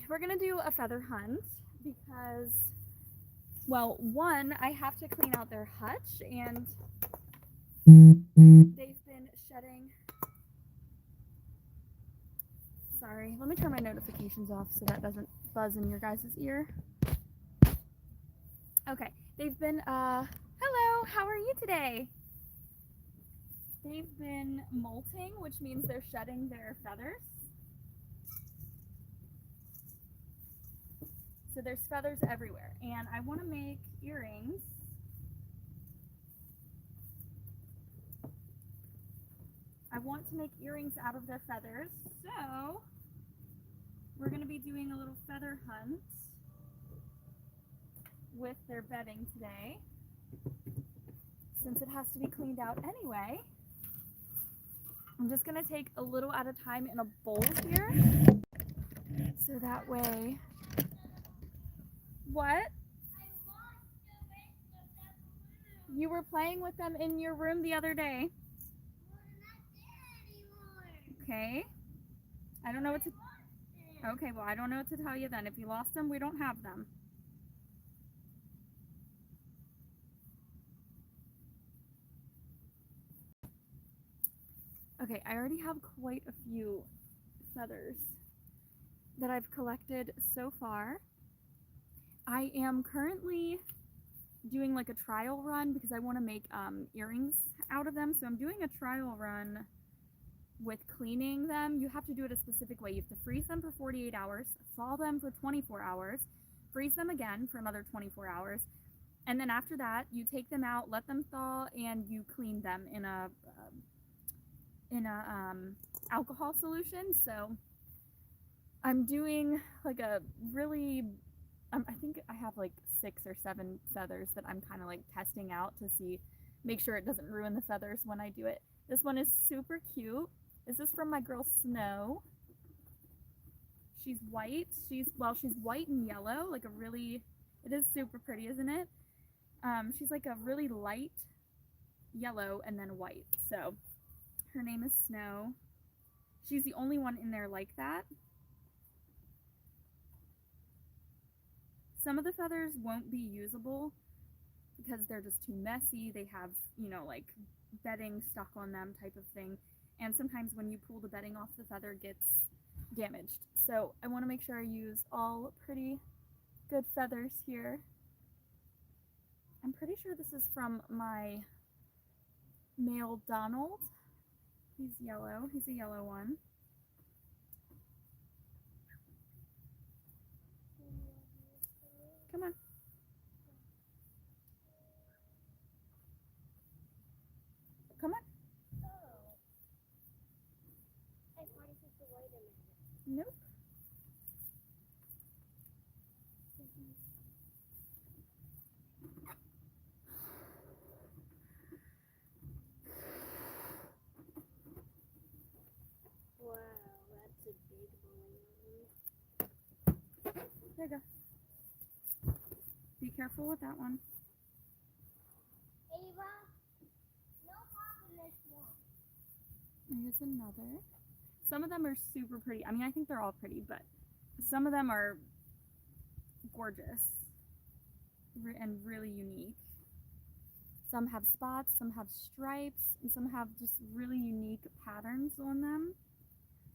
we're gonna do a feather hunt because, well, one, I have to clean out their hutch and they've been shedding. Sorry, let me turn my notifications off so that doesn't buzz in your guys' ear. Okay, they've been, hello, how are you today? They've been molting, which means they're shedding their feathers. So there's feathers everywhere, and I want to make earrings. I want to make earrings out of their feathers, so we're going to be doing a little feather hunt with their bedding today, since it has to be cleaned out anyway. I'm just going to take a little at a time in a bowl here, so that way... What? You were playing with them in your room the other day. Okay. I don't know what to... Okay, well, I don't know what to tell you then. If you lost them, we don't have them. Okay, I already have quite a few feathers that I've collected so far. I am currently doing like a trial run because I want to make earrings out of them. So I'm doing a trial run with cleaning them. You have to do it a specific way. You have to freeze them for 48 hours, thaw them for 24 hours, freeze them again for another 24 hours. And then after that, you take them out, let them thaw, and you clean them in a alcohol solution. So I'm doing like a really... I think I have like 6 or 7 feathers that I'm kind of like testing out to make sure it doesn't ruin the feathers when I do it. This one is super cute. This is from my girl Snow. She's white. She's white and yellow, like it is super pretty, isn't it? She's like a really light yellow and then white. So her name is Snow. She's the only one in there like that. Some of the feathers won't be usable because they're just too messy. They have, like bedding stuck on them type of thing. And sometimes when you pull the bedding off, the feather gets damaged. So I want to make sure I use all pretty good feathers here. I'm pretty sure this is from my male Donald. He's yellow. He's a yellow one. Come on. Come on. Nope. Wow, that's a big one. There you go. Be careful with that one. Ava, no pop in this one. Here's another. Some of them are super pretty. I mean, I think they're all pretty, but some of them are gorgeous and really unique. Some have spots, some have stripes, and some have just really unique patterns on them.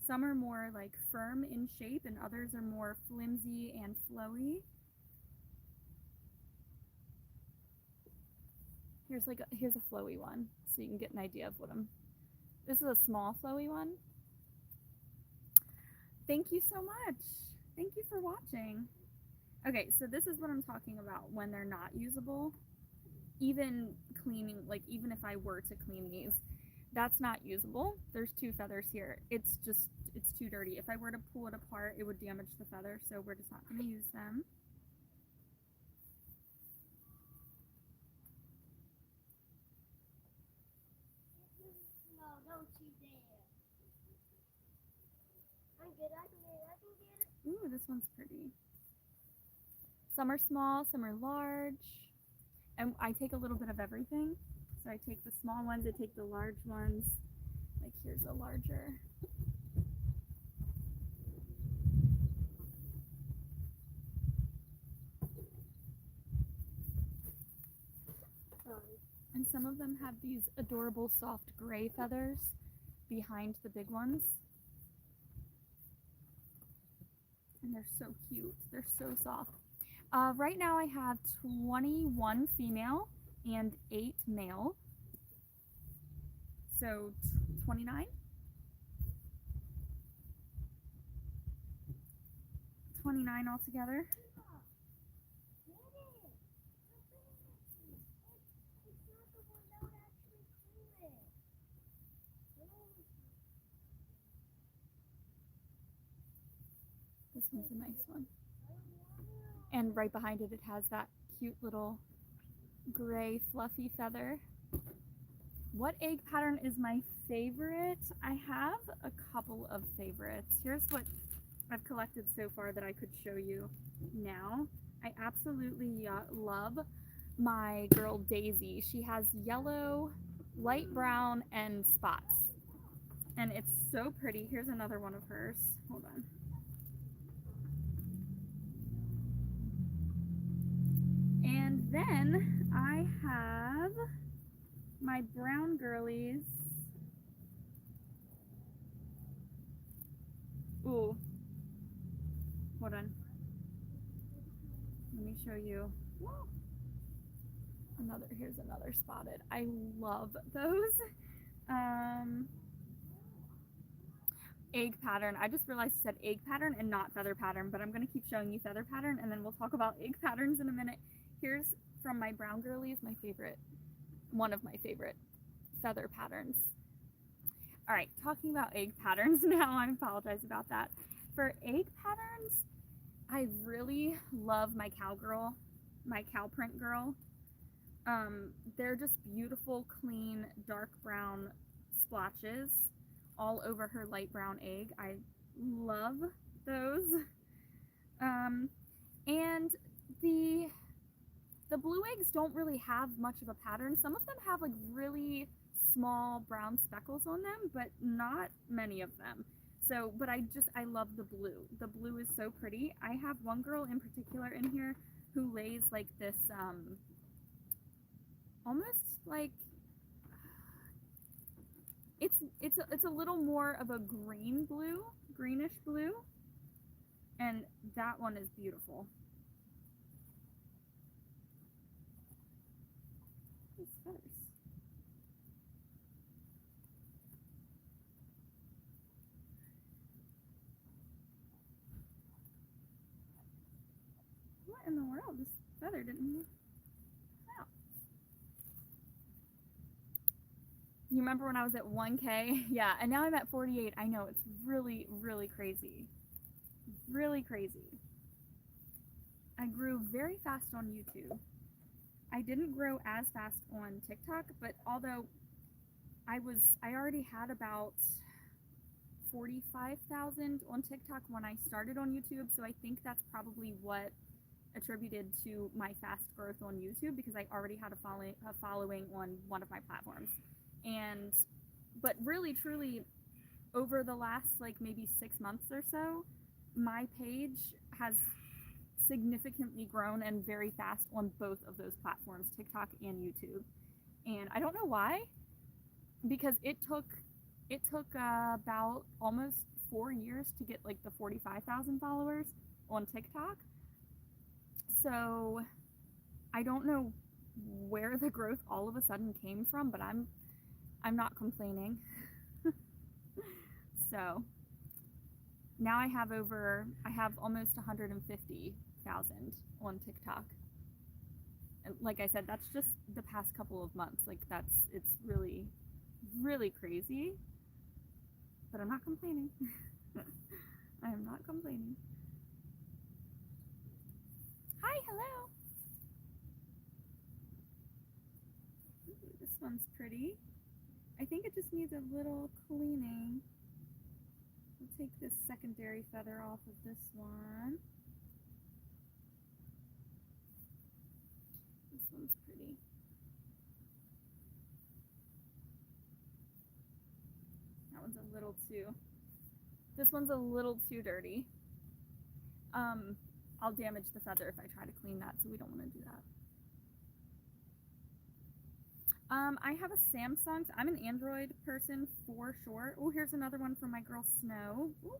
Some are more like firm in shape and others are more flimsy and flowy. Here's a flowy one so you can get an idea of what I'm... This is a small flowy one. Thank you so much. Thank you for watching. Okay, so this is what I'm talking about when they're not usable. Even cleaning, like even if I were to clean these, that's not usable. There's 2 feathers here. It's too dirty. If I were to pull it apart, it would damage the feather, so we're just not going to use them. No, don't you dare. I'm good, I can get it. Ooh, this one's pretty. Some are small, some are large. And I take a little bit of everything. So I take the small ones, I take the large ones. Like here's a larger. some of them have these adorable soft gray feathers behind the big ones. And they're so cute. They're so soft. Right now I have 21 female and 8 male. So 29? 29 altogether. This one's a nice one. And right behind it, it has that cute little gray fluffy feather. What egg pattern is my favorite? I have a couple of favorites. Here's what I've collected so far that I could show you now. I absolutely love my girl Daisy. She has yellow, light brown, and spots. And it's so pretty. Here's another one of hers. Hold on. And then I have my brown girlies. Ooh. Hold on. Let me show you. Here's another spotted. I love those. Egg pattern. I just realized I said egg pattern and not feather pattern, but I'm going to keep showing you feather pattern and then we'll talk about egg patterns in a minute. Here's from my brown girlies, one of my favorite feather patterns. All right, talking about egg patterns now, I apologize about that. For egg patterns, I really love my cowgirl, my cow print girl. They're just beautiful, clean, dark brown splotches all over her light brown egg. I love those. And the blue eggs don't really have much of a pattern. Some of them have like really small brown speckles on them, but not many of them. So, but I love the blue. The blue is so pretty. I have one girl in particular in here who lays like this, almost like, it's a little more of a greenish blue, and that one is beautiful. These feathers. What in the world? This feather didn't move out. You remember when I was at 1K? Yeah, and now I'm at 48. I know, it's really, really crazy. Really crazy. I grew very fast on YouTube. I didn't grow as fast on TikTok, but although I already had about 45,000 on TikTok when I started on YouTube, so I think that's probably what attributed to my fast growth on YouTube, because I already had a following on one of my platforms. But really, truly, over the last like maybe 6 months or so, my page has significantly grown and very fast on both of those platforms, TikTok and YouTube. And I don't know why, because it took about almost 4 years to get like the 45,000 followers on TikTok. So I don't know where the growth all of a sudden came from, but I'm not complaining. So now I have almost 150,000 on TikTok. And like I said, that's just the past couple of months. Like it's really, really crazy. But I'm not complaining. I am not complaining. Hi, hello. Ooh, this one's pretty. I think it just needs a little cleaning. I'll take this secondary feather off of this one. This one's pretty. That one's a little too. This one's a little too dirty. I'll damage the feather if I try to clean that, so we don't want to do I have a Samsung. So I'm an Android person for sure. Oh, here's another one from my girl Snow. Ooh.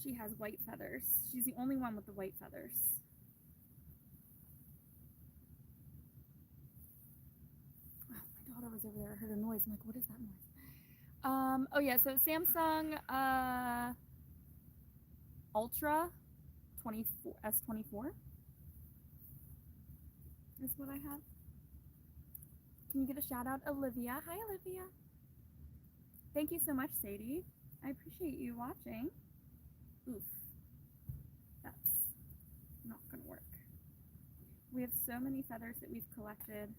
She has white feathers. She's the only one with the white feathers. Oh, my daughter was over there. I heard a noise. I'm like, what is that noise? Oh yeah, so Samsung Ultra 24 S24 is what I have. Can you give a shout out, Olivia? Hi, Olivia. Thank you so much, Sadie. I appreciate you watching. Oof, that's not gonna work. We have so many feathers that we've collected,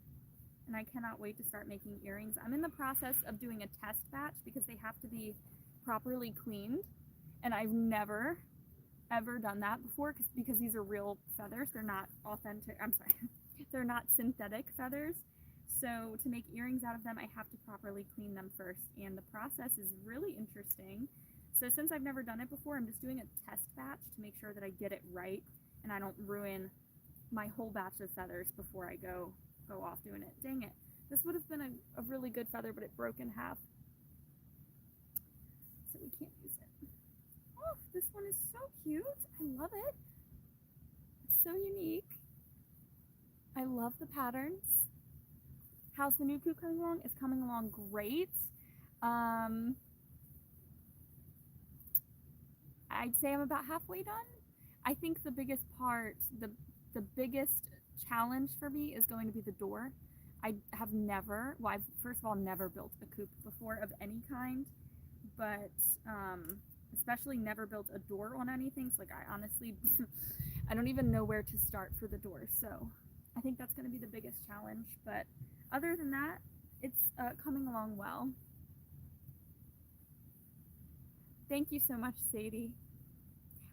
and I cannot wait to start making earrings. I'm in the process of doing a test batch because they have to be properly cleaned, and I've never ever done that before because these are real feathers. They're not authentic. I'm sorry. They're not synthetic feathers. So to make earrings out of them, I have to properly clean them first, and the process is really interesting. So since I've never done it before, I'm just doing a test batch to make sure that I get it right and I don't ruin my whole batch of feathers before I go off doing it. Dang it. This would have been a really good feather, but it broke in half. So we can't use it. Oh, this one is so cute. I love it. It's so unique. I love the patterns. How's the new coop coming along? It's coming along great. I'd say I'm about halfway done. I think the biggest part, the biggest challenge for me is going to be the door. I have never, well, I've first of all never built a coop before of any kind, but especially never built a door on anything. So like I honestly, I don't even know where to start for the door. So I think that's going to be the biggest challenge. But other than that, it's coming along well. Thank you so much, Sadie.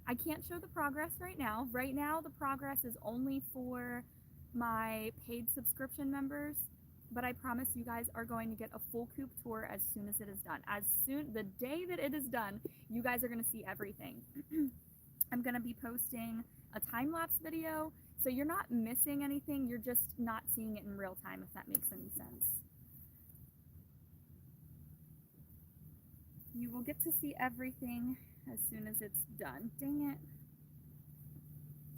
I can't show the progress right now. Right now, the progress is only for my paid subscription members, but I promise you guys are going to get a full coop tour as soon as it is done. The day that it is done, you guys are going to see everything. I'm going to be posting a time-lapse video, so you're not missing anything. You're just not seeing it in real time, if that makes any sense. You will get to see everything as soon as it's done. Dang it.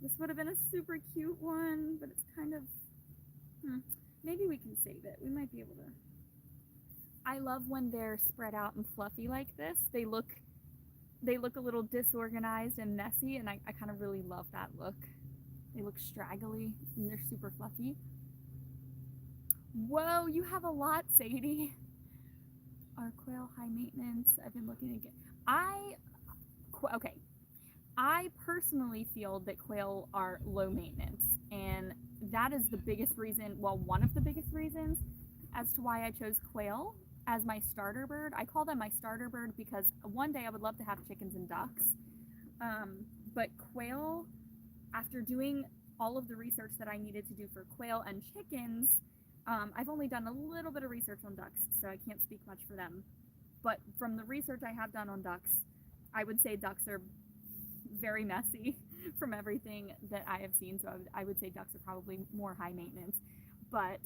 This would have been a super cute one, but it's kind of, maybe we can save it. We might be able to. I love when they're spread out and fluffy like this. They look a little disorganized and messy, and I kind of really love that look. They look straggly and they're super fluffy. Whoa, you have a lot, Sadie. Are quail high maintenance? I've been looking again. I personally feel that quail are low maintenance, and that is the biggest reason, well, one of the biggest reasons as to why I chose quail as my starter bird. I call them my starter bird because one day I would love to have chickens and ducks, but quail, after doing all of the research that I needed to do for quail and chickens, I've only done a little bit of research on ducks, so I can't speak much for them. But from the research I have done on ducks, I would say ducks are very messy from everything that I have seen. So I would say ducks are probably more high maintenance, but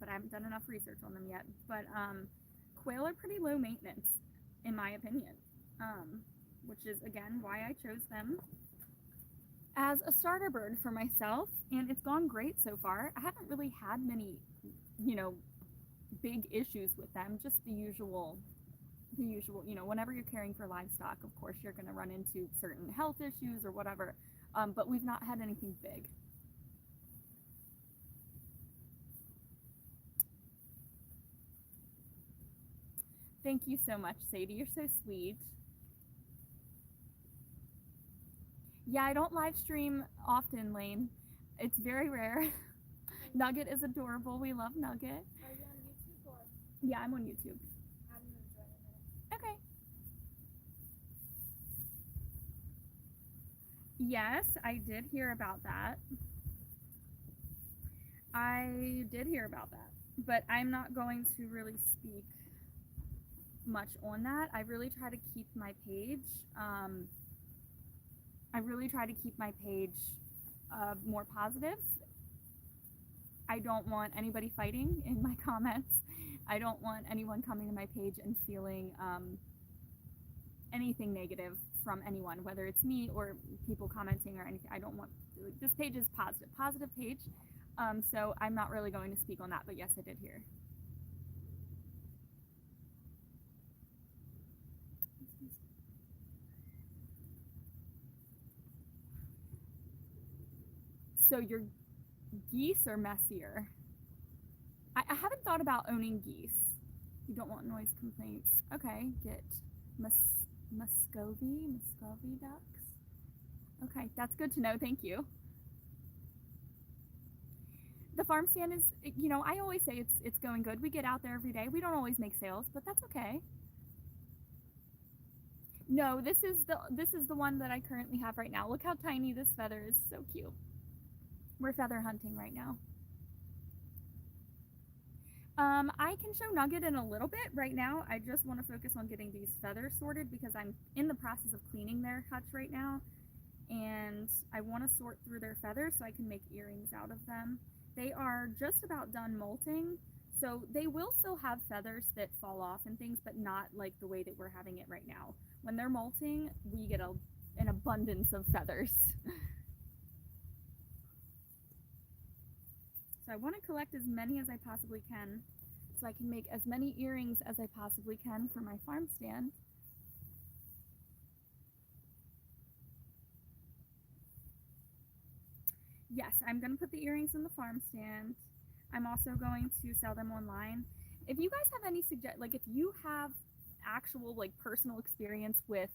I haven't done enough research on them yet. But quail are pretty low maintenance, in my opinion, which is again why I chose them as a starter bird for myself, and it's gone great so far. I haven't really had many, big issues with them, just the usual, whenever you're caring for livestock, of course, you're going to run into certain health issues or whatever, but we've not had anything big. Thank you so much, Sadie. You're so sweet. Yeah, I don't live stream often, Lane. It's very rare. Nugget is adorable. We love Nugget. Are you on YouTube or? Yeah, I'm on YouTube. I'm gonna join in a minute. Okay. Yes, I did hear about that. I did hear about that, but I'm not going to really speak much on that. I really try to keep my page I really try to keep my page more positive. I don't want anybody fighting in my comments. I don't want anyone coming to my page and feeling anything negative from anyone, whether it's me or people commenting or anything. I don't want, this page is positive page. So I'm not really going to speak on that, but yes, I did hear. So your geese are messier. I haven't thought about owning geese. You don't want noise complaints. Okay, get Muscovy ducks. Okay, that's good to know. Thank you. The farm stand is, you know, I always say it's going good. We get out there every day. We don't always make sales, but that's okay. No, this is the one that I currently have right now. Look how tiny this feather is. So cute. We're feather hunting right now. I can show Nugget in a little bit. Right now, I just want to focus on getting these feathers sorted because I'm in the process of cleaning their hutch right now. And I want to sort through their feathers so I can make earrings out of them. They are just about done molting, so they will still have feathers that fall off and things, but not like the way that we're having it right now. When they're molting, we get an abundance of feathers. So I want to collect as many as I possibly can so I can make as many earrings as I possibly can for my farm stand. Yes, I'm going to put the earrings in the farm stand. I'm also going to sell them online. If you guys have any if you have actual like personal experience with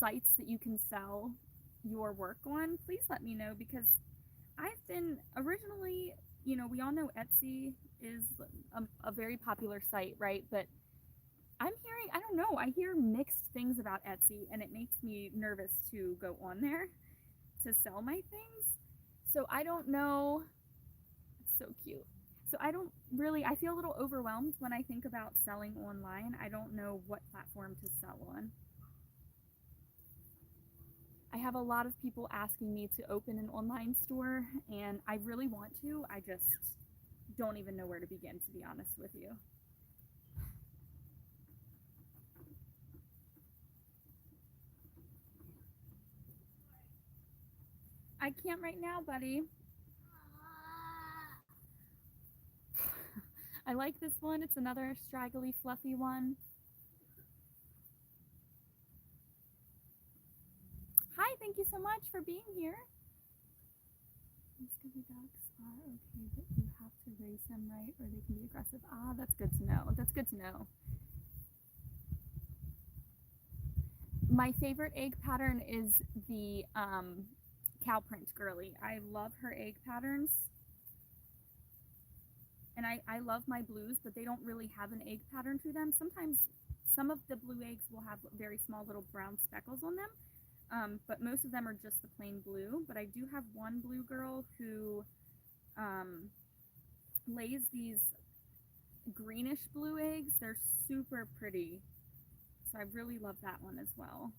sites that you can sell your work on, please let me know, because I've been originally, you know, we all know Etsy is a very popular site, right? But I'm hearing, I don't know, I hear mixed things about Etsy, and it makes me nervous to go on there to sell my things. So I don't know. It's so cute. So I don't really, I feel a little overwhelmed when I think about selling online. I don't know what platform to sell on. I have a lot of people asking me to open an online store, and I really want to. I just don't even know where to begin, to be honest with you. I can't right now, buddy. I like this one. It's another straggly, fluffy one. Hi, thank you so much for being here. Muscovy ducks are okay, but you have to raise them right or they can be aggressive. Ah, that's good to know. That's good to know. My favorite egg pattern is the cow print girly. I love her egg patterns. And I love my blues, but they don't really have an egg pattern to them. Sometimes some of the blue eggs will have very small little brown speckles on them, but most of them are just the plain blue. But I do have one blue girl who lays these greenish blue eggs. They're super pretty. So I really love that one as well.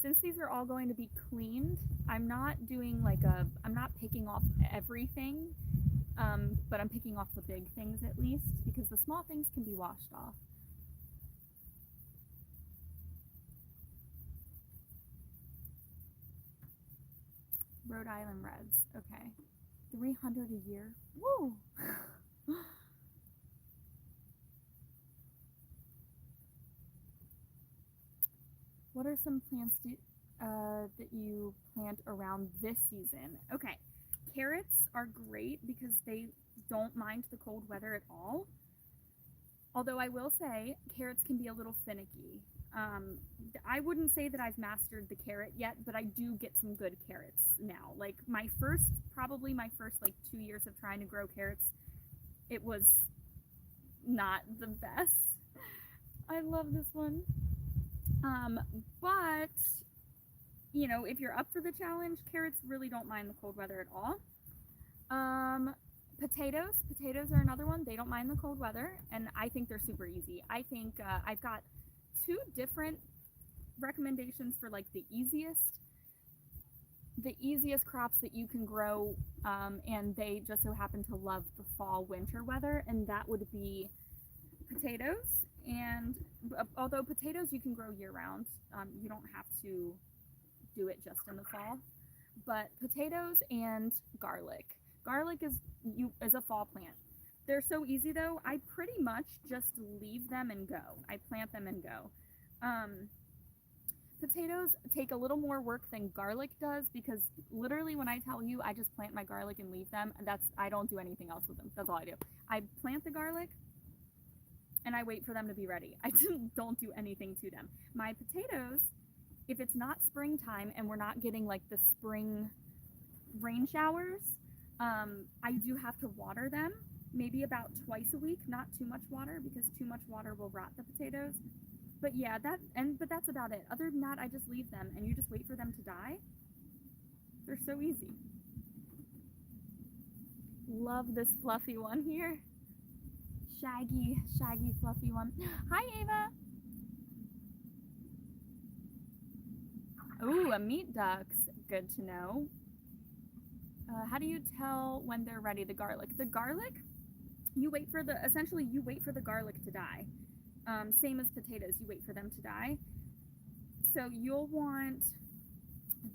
Since these are all going to be cleaned, I'm not doing I'm not picking off everything, but I'm picking off the big things at least, because the small things can be washed off. Rhode Island Reds, okay. 300 a year, woo! What are some plants that you plant around this season? Okay, carrots are great because they don't mind the cold weather at all. Although I will say carrots can be a little finicky. I wouldn't say that I've mastered the carrot yet, but I do get some good carrots now. Like probably my first like 2 years of trying to grow carrots, it was not the best. I love this one. But you know, if you're up for the challenge, carrots really don't mind the cold weather at all. Potatoes are another one. They don't mind the cold weather, and I think they're super easy. I think I've got two different recommendations for like the easiest crops that you can grow, and they just so happen to love the fall winter weather, and that would be potatoes. And although potatoes you can grow year round, you don't have to do it just in the fall. But potatoes and garlic. Garlic is a fall plant. They're so easy though. I pretty much just leave them and go. I plant them and go. Potatoes take a little more work than garlic does, because literally when I tell you I just plant my garlic and leave them, I don't do anything else with them. That's all I do. I plant the garlic and I wait for them to be ready. I don't do anything to them. My potatoes, if it's not springtime and we're not getting like the spring rain showers, I do have to water them maybe about twice a week, not too much water, because too much water will rot the potatoes. But yeah, but that's about it. Other than that, I just leave them and you just wait for them to die. They're so easy. Love this fluffy one here. Shaggy, fluffy one. Hi, Ava. Ooh, a meat duck's good to know. How do you tell when they're ready? The garlic, you wait for the garlic to die. Same as potatoes, you wait for them to die. So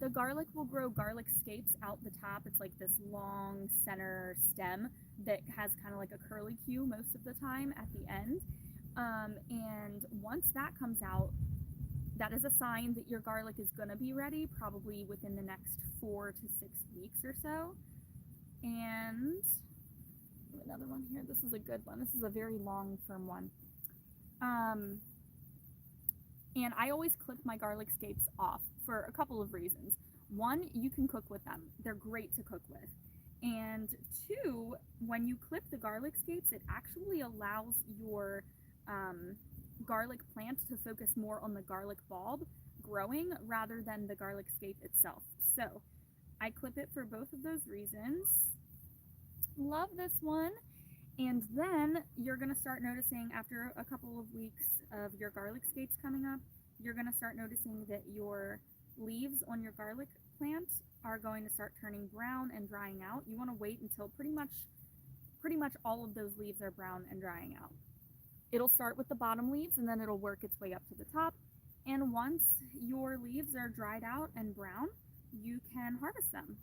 the garlic will grow garlic scapes out the top. It's like this long center stem that has kind of like a curlicue most of the time at the end. And once that comes out, that is a sign that your garlic is going to be ready, probably within the next 4 to 6 weeks or so. And another one here. This is a good one. This is a very long, firm one. And I always clip my garlic scapes off for a couple of reasons. One, you can cook with them. They're great to cook with. And two, when you clip the garlic scapes, it actually allows your garlic plant to focus more on the garlic bulb growing rather than the garlic scape itself. So I clip it for both of those reasons. Love this one. And then you're going to start noticing, after a couple of weeks of your garlic scapes coming up, you're going to start noticing that your leaves on your garlic plant are going to start turning brown and drying out. You want to wait until pretty much all of those leaves are brown and drying out. It'll start with the bottom leaves and then it'll work its way up to the top. And once your leaves are dried out and brown, you can harvest them.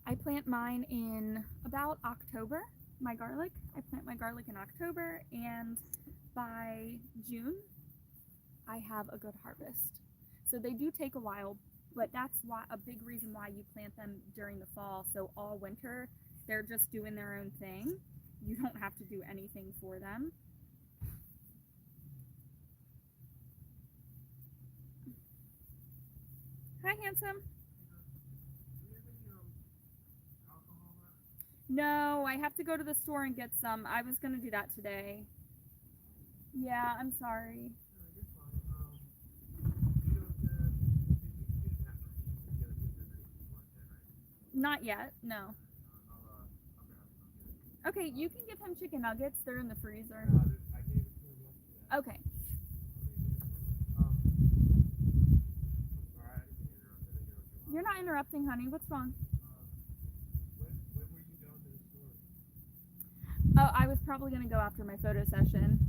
I plant mine in about October, my garlic. I plant my garlic in October, and by June, I have a good harvest. So they do take a while, but that's a big reason why you plant them during the fall. So all winter, they're just doing their own thing. You don't have to do anything for them. Hi, handsome. No, I have to go to the store and get some. I was going to do that today. Yeah, I'm sorry. Not yet, no. Okay, you can give him chicken nuggets. They're in the freezer. Okay. You're not interrupting, honey. What's wrong? Oh, I was probably going to go after my photo session.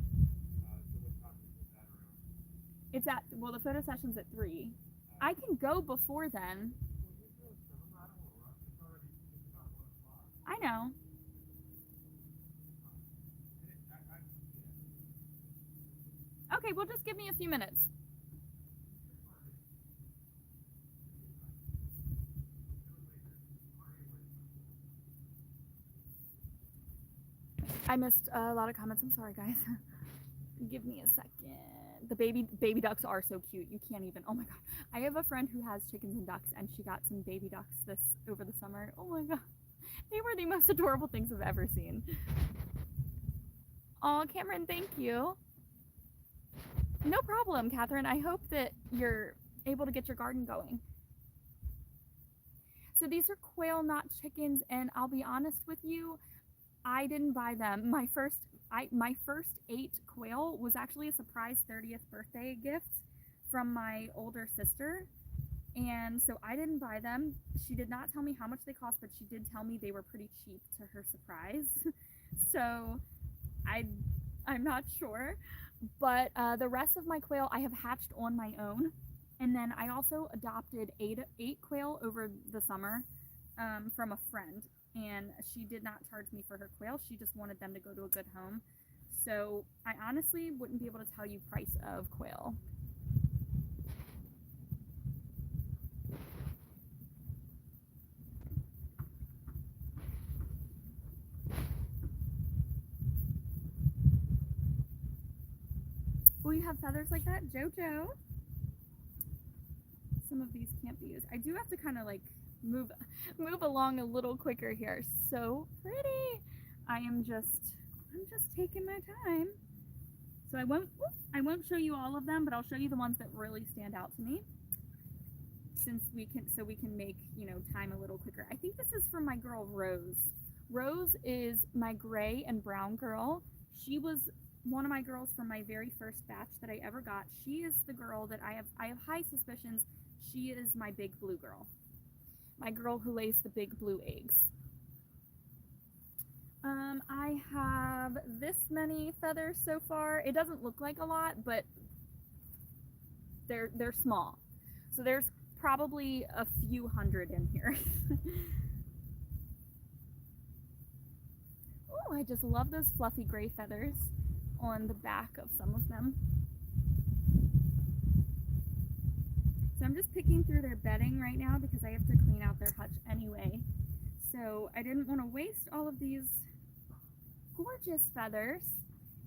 The photo session's at 3. I can go before then. I know. Okay, well, just give me a few minutes. I missed a lot of comments. I'm sorry, guys. Give me a second. The baby ducks are so cute. You can't even. Oh my god. I have a friend who has chickens and ducks, and she got some baby ducks over the summer. Oh my god. They were the most adorable things I've ever seen. Oh, Cameron, thank you. No problem, Catherine. I hope that you're able to get your garden going. So these are quail knot chickens, and I'll be honest with you, I didn't buy them. My first 8 quail was actually a surprise 30th birthday gift from my older sister. And so I didn't buy them. She did not tell me how much they cost, but she did tell me they were pretty cheap to her surprise. So I'm not sure. But the rest of my quail I have hatched on my own. And then I also adopted eight quail over the summer from a friend. And she did not charge me for her quail. She just wanted them to go to a good home. So I honestly wouldn't be able to tell you price of quail. Will you have feathers like that, Jojo? Some of these can't be used. I do have to kind of like move along a little quicker here. So pretty. I'm just taking my time. So I won't show you all of them, but I'll show you the ones that really stand out to me. So we can make, time a little quicker. I think this is from my girl Rose. Rose is my gray and brown girl. She was one of my girls from my very first batch that I ever got. She is the girl that I have high suspicions she is my big blue girl. My girl who lays the big blue eggs. I have this many feathers so far. It doesn't look like a lot, but they're small. So there's probably a few hundred in here. Oh, I just love those fluffy gray feathers on the back of some of them. So I'm just picking through their bedding right now because I have to clean out their hutch anyway. So I didn't want to waste all of these gorgeous feathers,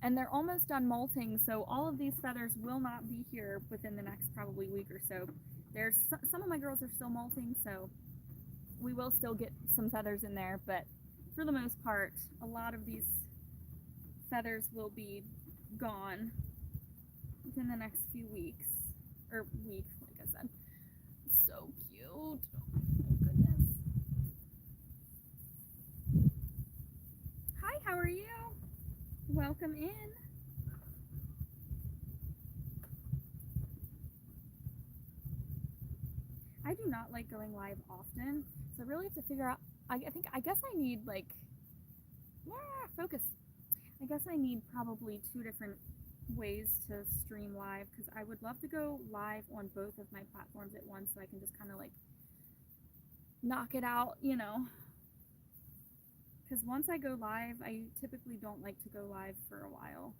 and they're almost done molting, so all of these feathers will not be here within the next probably week or so. There's some of my girls are still molting, so we will still get some feathers in there, but for the most part, a lot of these feathers will be gone within the next few weeks, or week, like I said. So cute. Oh goodness. Hi, how are you? Welcome in. I do not like going live often, so I really have to figure out, I guess I need focus. I guess I need probably 2 different ways to stream live, because I would love to go live on both of my platforms at once so I can just kind of like knock it out, because once I go live, I typically don't like to go live for a while.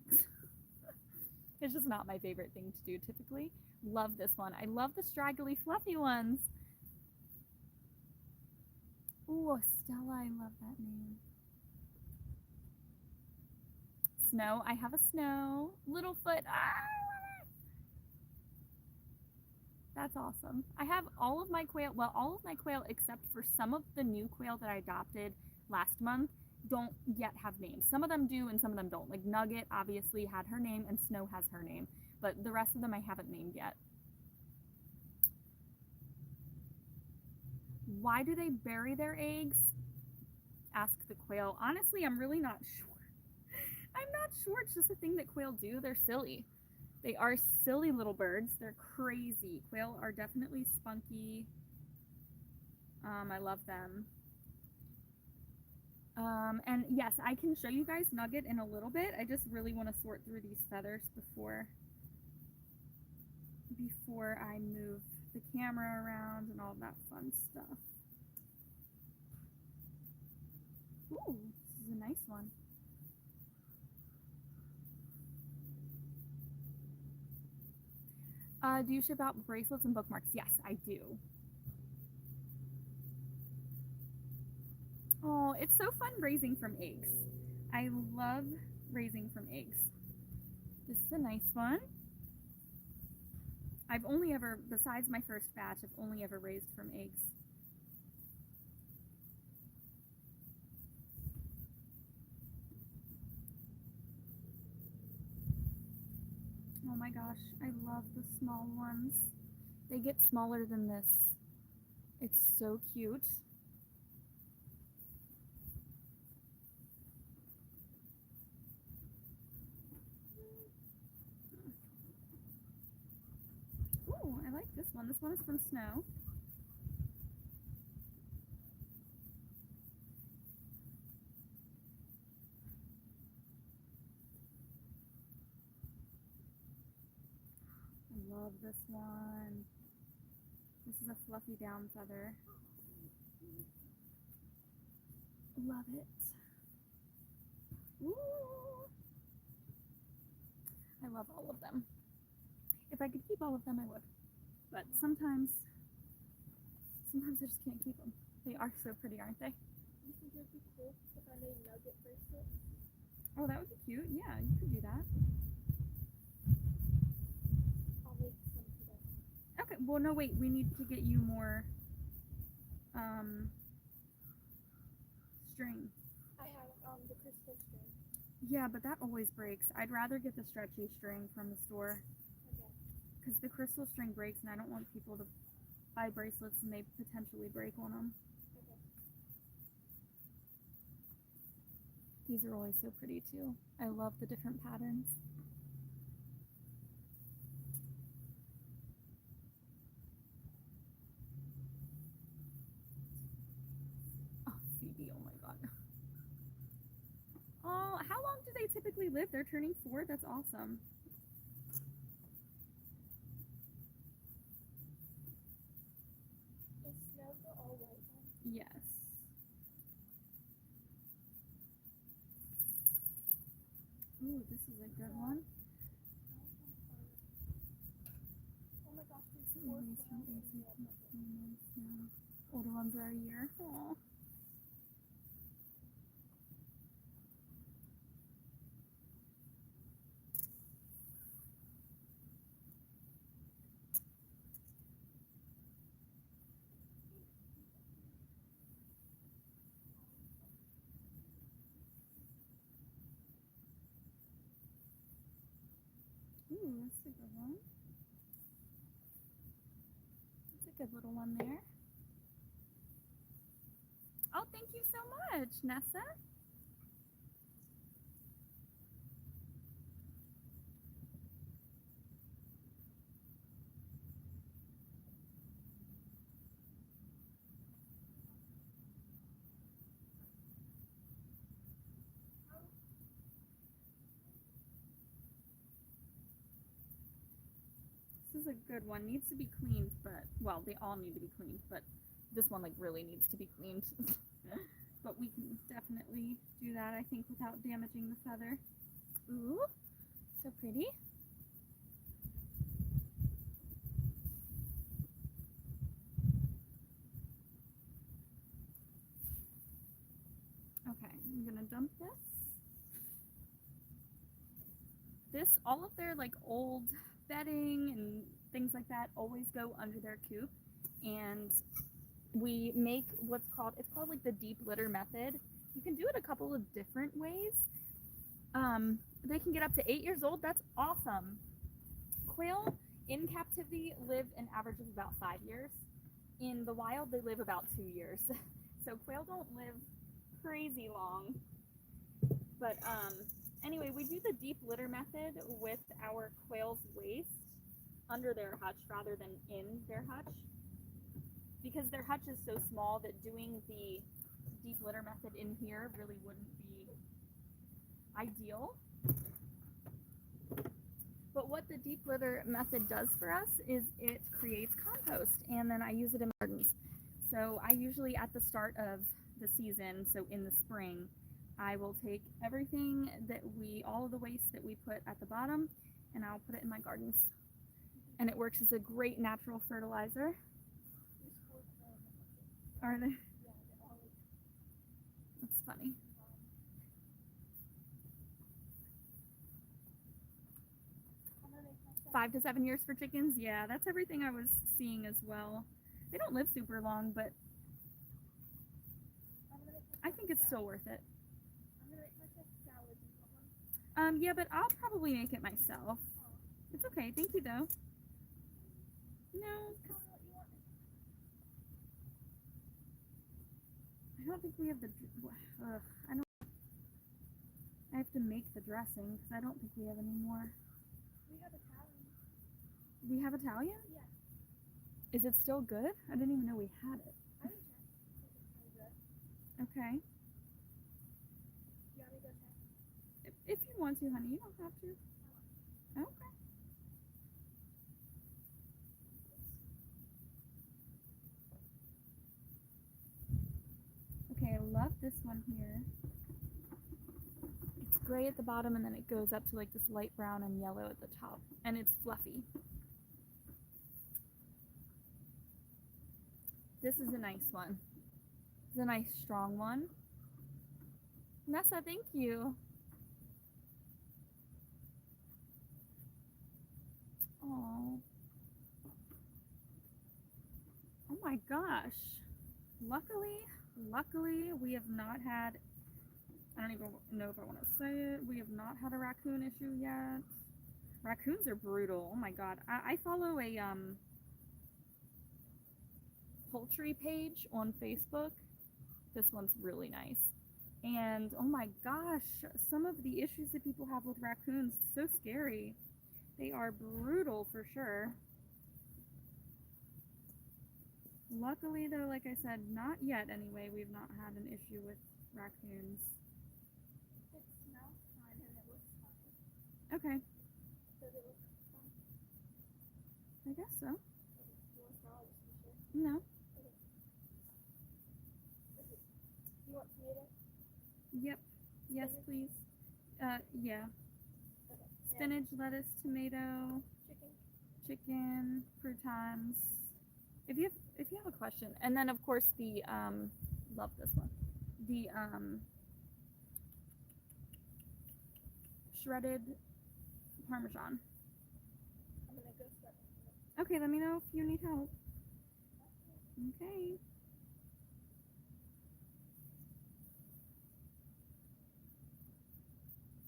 It's just not my favorite thing to do typically. Love this one. I love the straggly fluffy ones. Ooh, Stella, I love that name. Snow, I have a Snow. Littlefoot, that's awesome. I have all of my quail, except for some of the new quail that I adopted last month don't yet have names. Some of them do and some of them don't. Like Nugget obviously had her name and Snow has her name, but the rest of them I haven't named yet. Why do they bury their eggs? Ask the quail. Honestly, I'm really not sure. I'm not sure. It's just a thing that quail do. They're silly. They are silly little birds. They're crazy. Quail are definitely spunky. I love them. And yes, I can show you guys Nugget in a little bit. I just really want to sort through these feathers before I move the camera around and all that fun stuff. Ooh, this is a nice one. Do you ship out bracelets and bookmarks? Yes, I do. Oh, it's so fun raising from eggs. I love raising from eggs. This is a nice one. I've only ever, besides my first batch, I've only ever raised from eggs. Oh my gosh, I love the small ones. They get smaller than this. It's so cute. Ooh, I like this one. This one is from Snow. I love this one. This is a fluffy down feather. Love it. Ooh. I love all of them. If I could keep all of them, I would. But sometimes I just can't keep them. They are so pretty, aren't they? You think it would be cool if I made nugget bracelets? Oh, that would be cute. Yeah, you could do that. I'll make some today. Okay, well, no, wait. We need to get you more string. I have the crystal string. Yeah, but that always breaks. I'd rather get the stretchy string from the store Okay. because the crystal string breaks, and I don't want people to buy bracelets and they potentially break on them. Okay. These are always so pretty too. I love the different patterns. Oh, Phoebe, oh my god. Oh, how long do they typically live? They're turning 4? That's awesome. Is Snow the all white one? Yes. Ooh, this is a good one. Oh my gosh, there's At 4 least from flowers in 8 the to bucket. 4 months now. Older ones are a year. Aw. Ooh, that's a good one. That's a good little one there. Oh, thank you so much, Nessa. This is a good one. Needs to be cleaned, but, well, they all need to be cleaned, but this one, like, really needs to be cleaned. But we can definitely do that, I think, without damaging the feather. Ooh, so pretty. Okay, I'm gonna dump this. All of their, like, old bedding and things like that always go under their coop. And we make it's called like the deep litter method. You can do it a couple of different ways. They can get up to 8 years old. That's awesome. Quail in captivity live an average of about 5 years. In the wild, they live about 2 years. So quail don't live crazy long. But anyway, we do the deep litter method with our quail's waist under their hutch rather than in their hutch, because their hutch is so small that doing the deep litter method in here really wouldn't be ideal. But what the deep litter method does for us is it creates compost, and then I use it in my gardens. So I usually, at the start of the season, so in the spring, I will take everything all of the waste that we put at the bottom, and I'll put it in my gardens. And it works as a great natural fertilizer. There's 4 quail in the bucket. Are they? Yeah, they're all like That's funny. I'm gonna make myself 5 to 7 years for chickens. Yeah, that's everything I was seeing as well. They don't live super long, but I'm gonna make I myself think it's salad. still worth it. I'm gonna make myself salad. You want one? Yeah, but I'll probably make it myself. Oh. It's okay. Thank you, though. No, Tell me what you want. I don't think we have the. I don't. I have to make the dressing because I don't think we have any more. We have Italian. We have Italian? Yeah. Is it still good? I didn't even know we had it. I can check. If it's pretty good. Okay. You want me to go check? If you want to, honey, you don't have to. Okay. Okay, I love this one here. It's gray at the bottom and then it goes up to like this light brown and yellow at the top. And it's fluffy. This is a nice one. This is a nice strong one. Nessa, thank you. Oh. Oh my gosh. Luckily, we have not had, I don't even know if I want to say it, we have not had a raccoon issue yet. Raccoons are brutal. Oh my god. I follow a poultry page on Facebook. This one's really nice. And oh my gosh, some of the issues that people have with raccoons, so scary. They are brutal for sure. Luckily though, like I said, not yet anyway, we've not had an issue with raccoons. It smells fine and it looks fine. Okay, Does it look fine? I guess so. Okay. You want to smell it just to be sure? No. You want tomato? Yep. Yes, Spinach? please. Yeah. Okay. Spinach, lettuce, tomato, Chicken? chicken, croutons. If you have a question, and then of course the love this one, the shredded Parmesan. I'm gonna go start. Okay, let me know if you need help. Okay.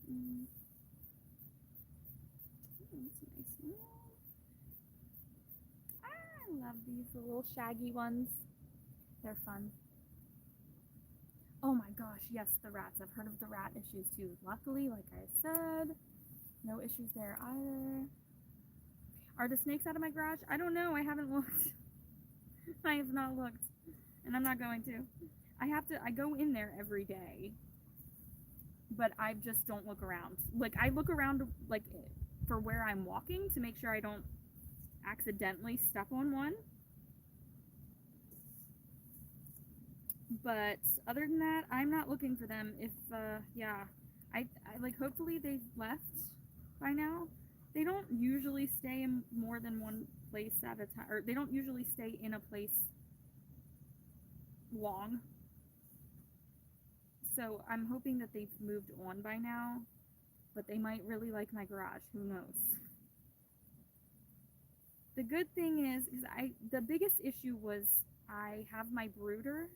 Mm. Oh, that's a nice one. I love these little shaggy ones. They're fun. Oh my gosh, yes, the rats. I've heard of the rat issues too. Luckily, like I said, no issues there either. Are the snakes out of my garage? I don't know. I haven't looked. I have not looked. And I'm not going to. I go in there every day. But I just don't look around. Like, I look around, like, for where I'm walking to make sure I don't accidentally step on one. But other than that, I'm not looking for them. If yeah, I like, hopefully they've left by now. They don't usually stay in more than one place at a time, or they don't usually stay in a place long. So I'm hoping that they've moved on by now, but they might really like my garage. Who knows? The good thing is the biggest issue was I have my brooder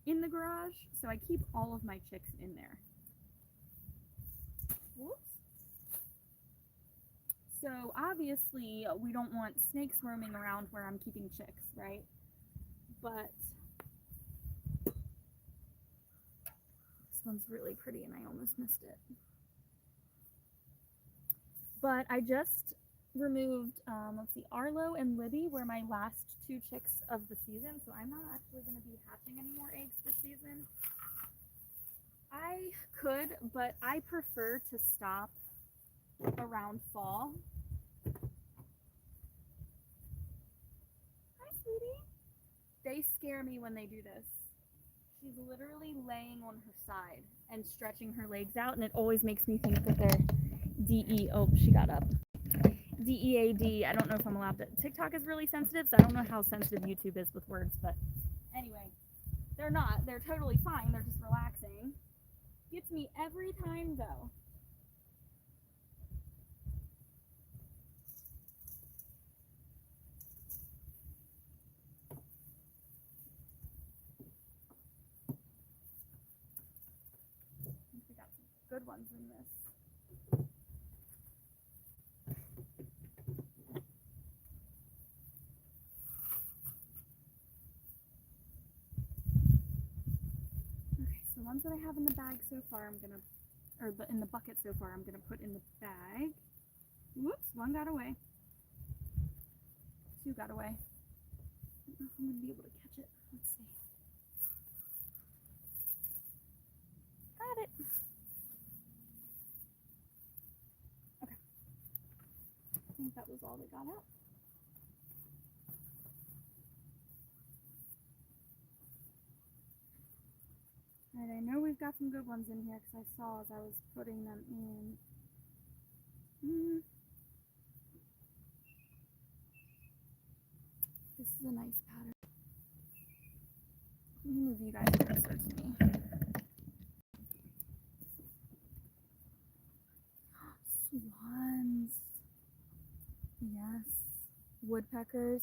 in the garage, so I keep all of my chicks in there. Whoops. So obviously we don't want snakes roaming around where I'm keeping chicks, right? But this one's really pretty and I almost missed it. But I just removed, let's see, Arlo and Libby were my last 2 chicks of the season, so I'm not actually going to be hatching any more eggs this season. I could, but I prefer to stop around fall. Hi, sweetie. They scare me when they do this. She's literally laying on her side and stretching her legs out, and it always makes me think that they're oh, she got up. DEAD. I don't know if I'm allowed to. TikTok is really sensitive, so I don't know how sensitive YouTube is with words, but anyway, they're not. They're totally fine. They're just relaxing. Gets me every time, though. I think we got some good ones in this. ones that I have in the bag so far, in the bucket so far, I'm gonna put in the bag. Whoops, one got away. Two got away. I don't know if I'm gonna be able to catch it. Let's see. Got it. Okay. I think that was all that got out. Alright, I know we've got some good ones in here because I saw as I was putting them in. This is a nice pattern. Let me move you guys closer to me. Swans. Yes. Woodpeckers.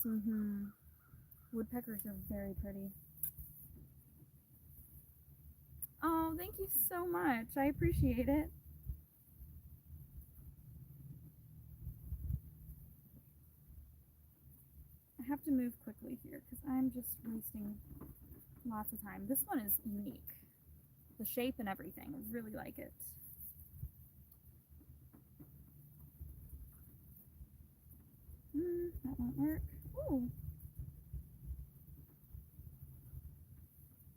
Woodpeckers are very pretty. Oh, thank you so much. I appreciate it. I have to move quickly here because I'm just wasting lots of time. This one is unique. The shape and everything. I really like it. That won't work. Ooh.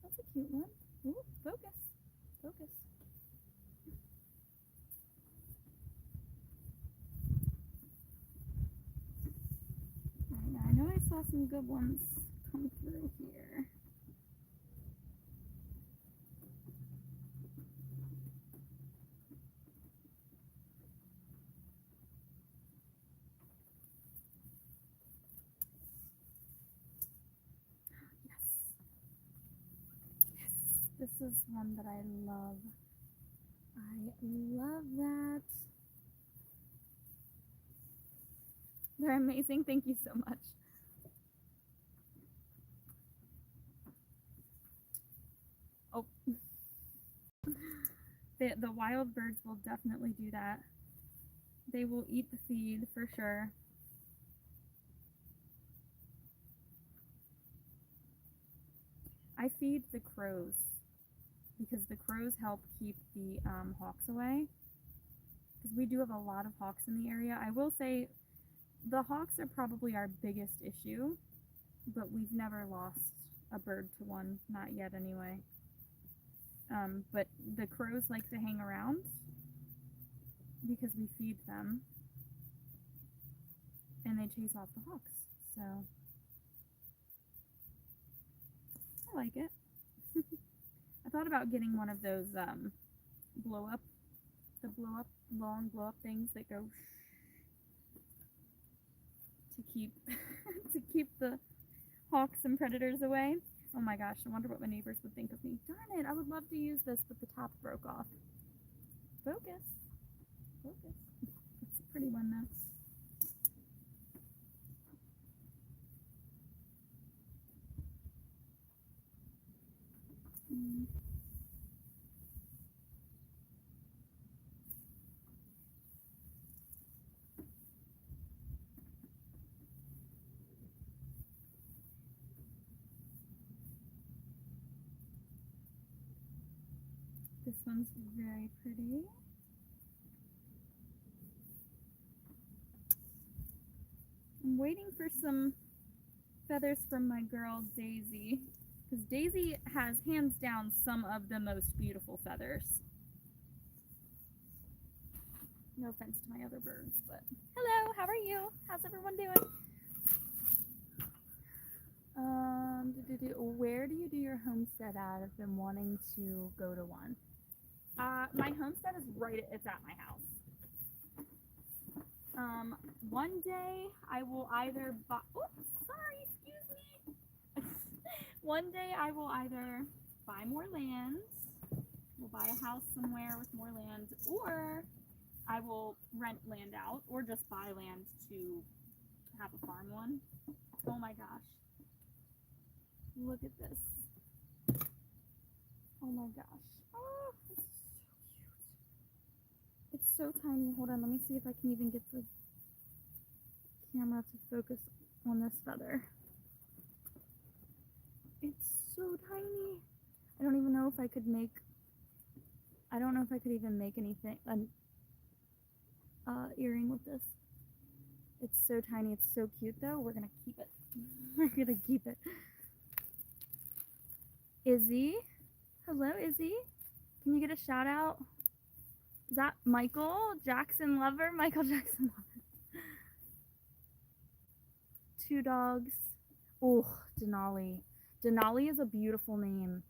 That's a cute one. Ooh, focus. Focus. Alright, now I know I saw some good ones come through here. This is one that I love. I love that. They're amazing. Thank you so much. Oh. The wild birds will definitely do that. They will eat the feed for sure. I feed the crows because the crows help keep the hawks away. Because we do have a lot of hawks in the area. I will say the hawks are probably our biggest issue, but we've never lost a bird to one, not yet anyway. But the crows like to hang around because we feed them and they chase off the hawks. So I like it. I thought about getting one of those long blow up things that go to keep to keep the hawks and predators away. Oh my gosh, I wonder what my neighbors would think of me. Darn it, I would love to use this, but the top broke off. Focus. Focus. It's a pretty one though. This one's very pretty. I'm waiting for some feathers from my girl Daisy, because Daisy has hands down some of the most beautiful feathers. No offense to my other birds, but hello, how are you? How's everyone doing? Where do you do your homestead at? I've been wanting to go to one. My homestead is it's at my house. One day I will either buy, oops, sorry, excuse me. One day I will either buy more land, we'll buy a house somewhere with more land, or I will rent land out, or just buy land to have a farm one. Oh my gosh. Look at this. Oh my gosh. Oh, it's so cute. It's so tiny. Hold on, let me see if I can even get the camera to focus on this feather. It's so tiny. I don't even know if I could make I don't know if I could even make anything, an earring with this. It's so tiny. It's so cute, though. We're going to keep it. We're going to keep it. Izzy. Hello, Izzy. Can you get a shout out? Is that Michael Jackson Lover? Michael Jackson Lover. 2 dogs. Oh, Denali. Denali is a beautiful name.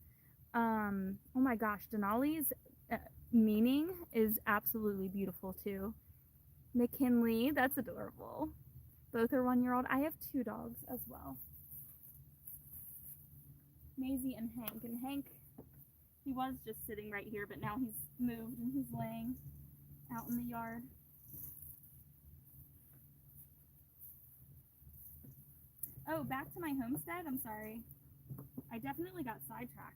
Oh my gosh, Denali's meaning is absolutely beautiful too. McKinley, that's adorable. Both are 1-year-old. I have 2 dogs as well. Maisie and Hank. And Hank, he was just sitting right here, but now he's moved and he's laying out in the yard. Oh, back to my homestead. I'm sorry. I definitely got sidetracked.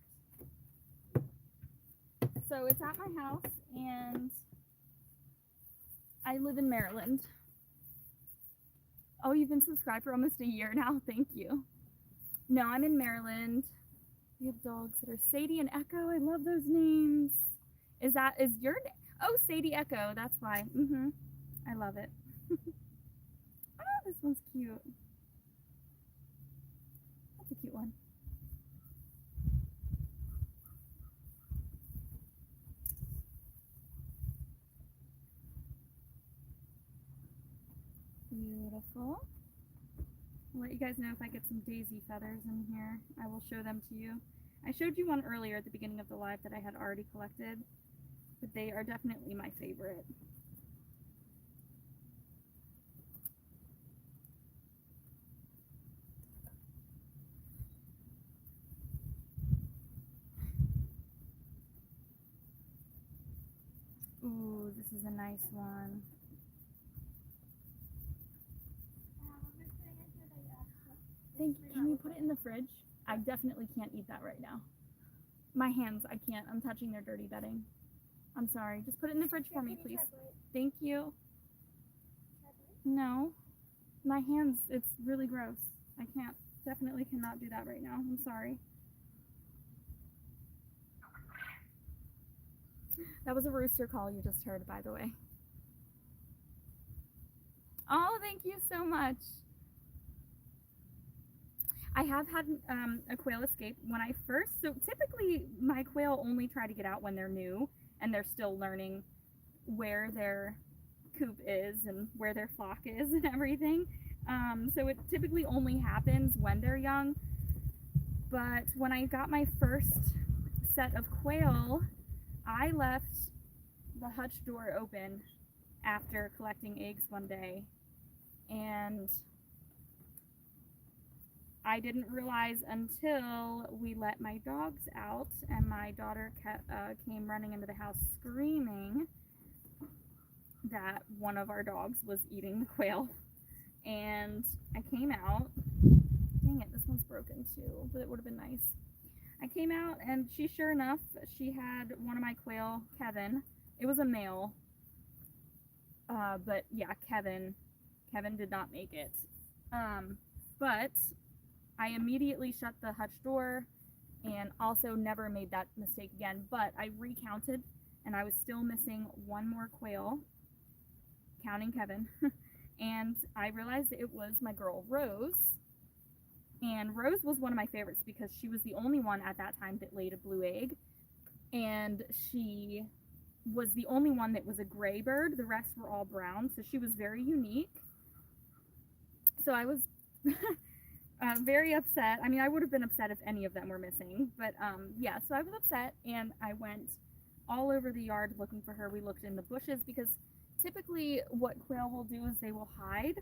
So it's at my house, and I live in Maryland. Oh, you've been subscribed for almost a year now. Thank you. No, I'm in Maryland. We have dogs that are Sadie and Echo. I love those names. Is your name? Oh, Sadie Echo. That's why. I love it. Oh, this one's cute. That's a cute one. Beautiful. I'll let you guys know if I get some daisy feathers in here. I will show them to you. I showed you one earlier at the beginning of the live that I had already collected, but they are definitely my favorite. Ooh, this is a nice one. Thank you. Can you put it in the fridge? I definitely can't eat that right now. My hands, I can't. I'm touching their dirty bedding. I'm sorry. Just put it in the fridge for me, please. Thank you. No. My hands, it's really gross. I can't. Definitely cannot do that right now. I'm sorry. That was a rooster call you just heard, by the way. Oh, thank you so much. I have had a quail escape when I first, so typically my quail only try to get out when they're new and they're still learning where their coop is and where their flock is and everything. So it typically only happens when they're young. But when I got my first set of quail, I left the hutch door open after collecting eggs one day, and I didn't realize until we let my dogs out and my daughter came running into the house screaming that one of our dogs was eating the quail. And I came out. Dang it, this one's broken too, but it would have been nice. I came out and sure enough, she had one of my quail, Kevin. It was a male. But yeah, Kevin did not make it. But I immediately shut the hutch door and also never made that mistake again. But I recounted and I was still missing one more quail, counting Kevin. And I realized it was my girl Rose. And Rose was one of my favorites because she was the only one at that time that laid a blue egg. And she was the only one that was a gray bird. The rest were all brown. So she was very unique. So I was very upset. I mean, I would have been upset if any of them were missing. But yeah, so I was upset and I went all over the yard looking for her. We looked in the bushes because typically what quail will do is they will hide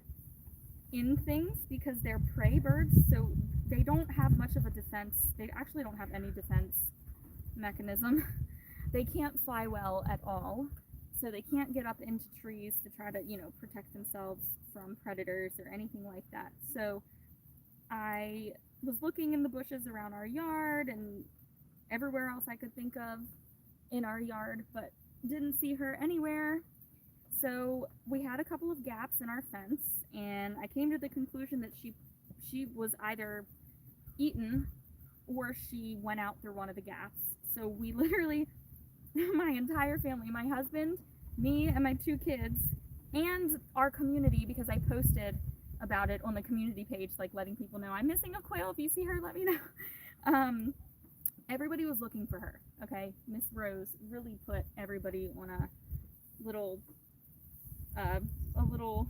in things because they're prey birds, so they don't have much of a defense. They actually don't have any defense mechanism. They can't fly well at all, so they can't get up into trees to try to, protect themselves from predators or anything like that. So I was looking in the bushes around our yard and everywhere else I could think of in our yard, but didn't see her anywhere. So we had a couple of gaps in our fence, and I came to the conclusion that she was either eaten or she went out through one of the gaps. So we literally my entire family, my husband, me, and my 2 kids, and our community, because I posted about it on the community page, like letting people know I'm missing a quail. If you see her, let me know. Everybody was looking for her. Okay, Miss Rose really put everybody on a little. A little.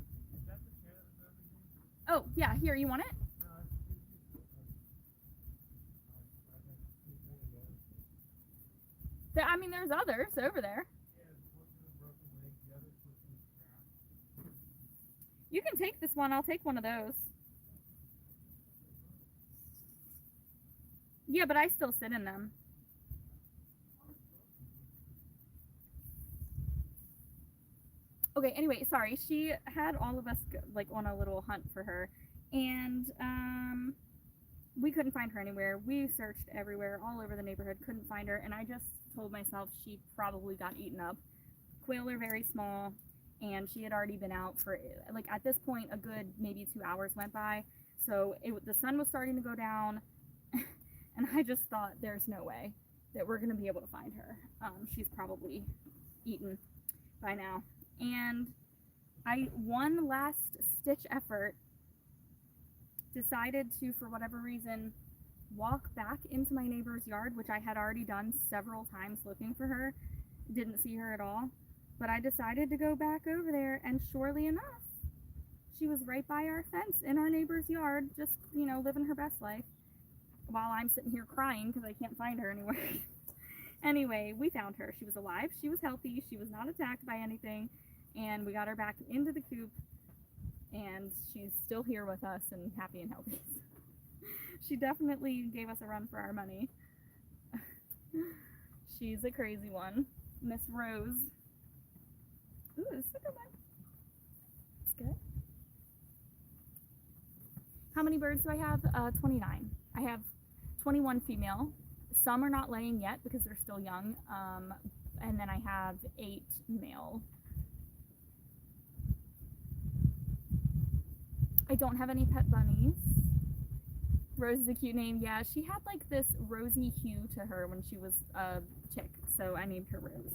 Oh yeah, here, you want it? I mean, there's others over there. You can take this one. I'll take one of those. Yeah, but I still sit in them. Okay, anyway, sorry. She had all of us like on a little hunt for her, and we couldn't find her anywhere. We searched everywhere, all over the neighborhood, couldn't find her, and I just told myself she probably got eaten up. Quail are very small, and she had already been out for, like, at this point, a good maybe 2 hours went by. So the sun was starting to go down, and I just thought, there's no way that we're going to be able to find her. She's probably eaten by now. And one last stitch effort, decided to, for whatever reason, walk back into my neighbor's yard, which I had already done several times looking for her. Didn't see her at all. But I decided to go back over there, and surely enough, she was right by our fence in our neighbor's yard, just, living her best life, while I'm sitting here crying because I can't find her anywhere. Anyway, we found her. She was alive, she was healthy, she was not attacked by anything, and we got her back into the coop, and she's still here with us and happy and healthy. She definitely gave us a run for our money. She's a crazy one. Miss Rose. Ooh, this is a good one. It's good. How many birds do I have? 29. I have 21 female. Some are not laying yet because they're still young. And then I have 8 male. I don't have any pet bunnies. Rose is a cute name. Yeah, she had like this rosy hue to her when she was a chick, so I named her Rose.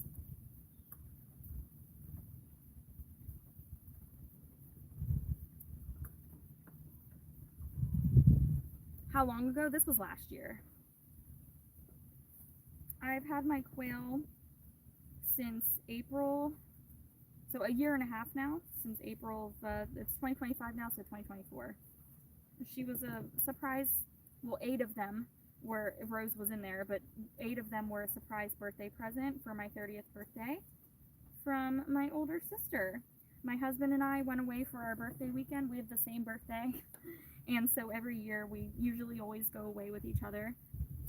How long ago? This was last year. I've had my quail since April, so a year and a half now, since April of, it's 2025 now, so 2024. She was a surprise, well, 8 of them were, Rose was in there, but 8 of them were a surprise birthday present for my 30th birthday from my older sister. My husband and I went away for our birthday weekend. We have the same birthday, and so every year we usually always go away with each other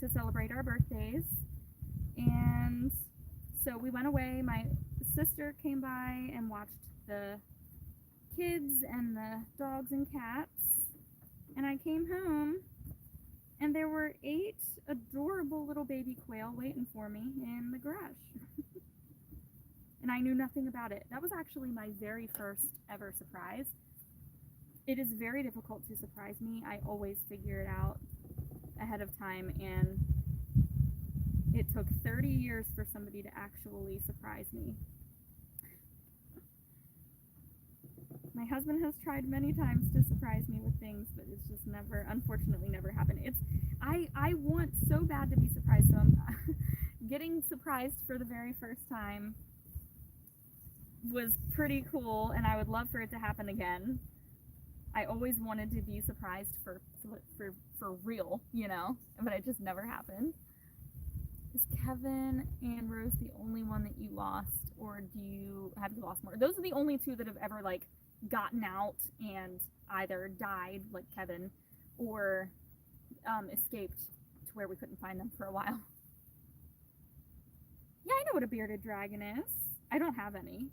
to celebrate our birthdays. And so we went away. My sister came by and watched the kids and the dogs and cats. And I came home, and there were 8 adorable little baby quail waiting for me in the garage. And I knew nothing about it. That was actually my very first ever surprise. It is very difficult to surprise me. I always figure it out ahead of time, and it took 30 years for somebody to actually surprise me. My husband has tried many times to surprise me with things, but it's just never, unfortunately, never happened. I want so bad to be surprised, so I'm getting surprised for the very first time was pretty cool, and I would love for it to happen again. I always wanted to be surprised for real, but it just never happened. Is Kevin and Rose the only one that you lost, or have you lost more? Those are the only 2 that have ever gotten out and either died, like Kevin, or escaped to where we couldn't find them for a while. Yeah, I know what a bearded dragon is. I don't have any.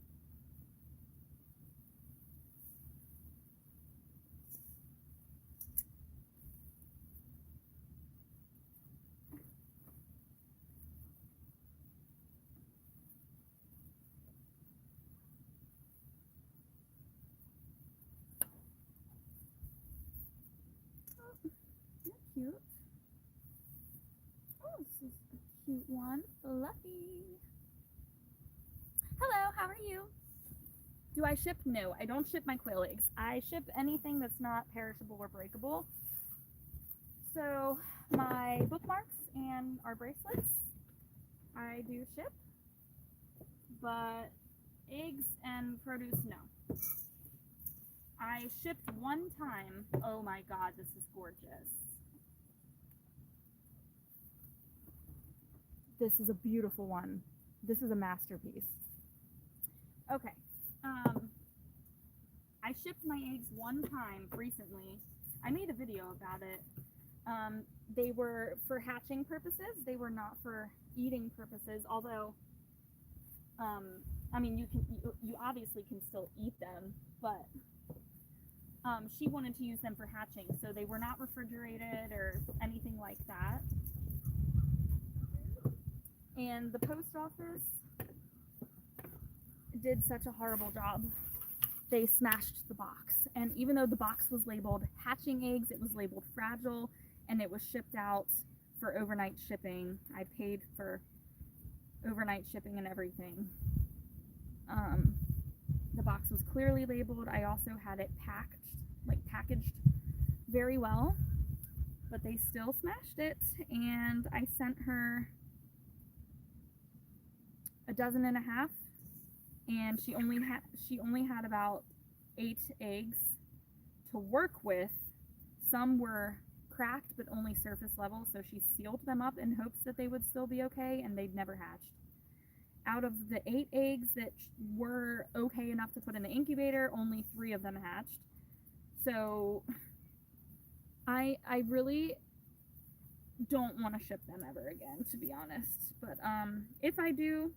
Cute. Oh, this is a cute one. Fluffy. How are you? Do I ship? No, I don't ship my quail eggs. I ship anything that's not perishable or breakable. So my bookmarks and our bracelets, I do ship, but eggs and produce, no. I shipped one time. Oh my god, this is gorgeous. This is a beautiful one. This is a masterpiece. Okay. I shipped my eggs one time recently. I made a video about it. They were for hatching purposes. They were not for eating purposes, although I mean, you obviously can still eat them, but she wanted to use them for hatching, so they were not refrigerated or anything like that. And the post office did such a horrible job. They smashed the box, and even though the box was labeled hatching eggs, it was labeled fragile, and it was shipped out for overnight shipping. I paid for overnight shipping and everything. The box was clearly labeled. I also had it packaged very well, but they still smashed it, and I sent her a dozen and a half, and she only had about 8 eggs to work with. Some were cracked, but only surface level, so she sealed them up in hopes that they would still be okay, and they'd never hatched. Out of the 8 eggs that were okay enough to put in the incubator, only 3 of them hatched. So I really don't want to ship them ever again, to be honest. But if I do,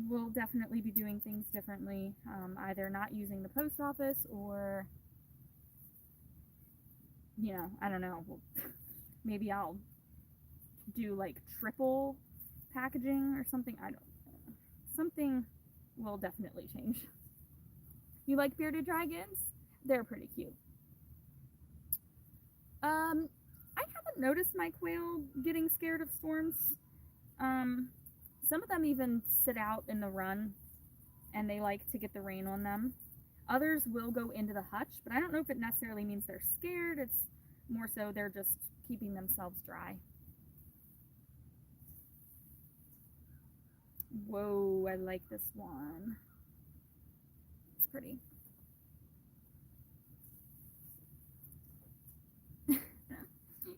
we'll definitely be doing things differently, either not using the post office or, you know, I don't know, maybe I'll do like triple packaging or something. I don't know. Something will definitely change. You like bearded dragons? They're pretty cute. I haven't noticed my quail getting scared of storms. Some of them even sit out in the run, and they like to get the rain on them. Others will go into the hutch, but I don't know if it necessarily means they're scared. It's more so they're just keeping themselves dry. Whoa, I like this one. It's pretty.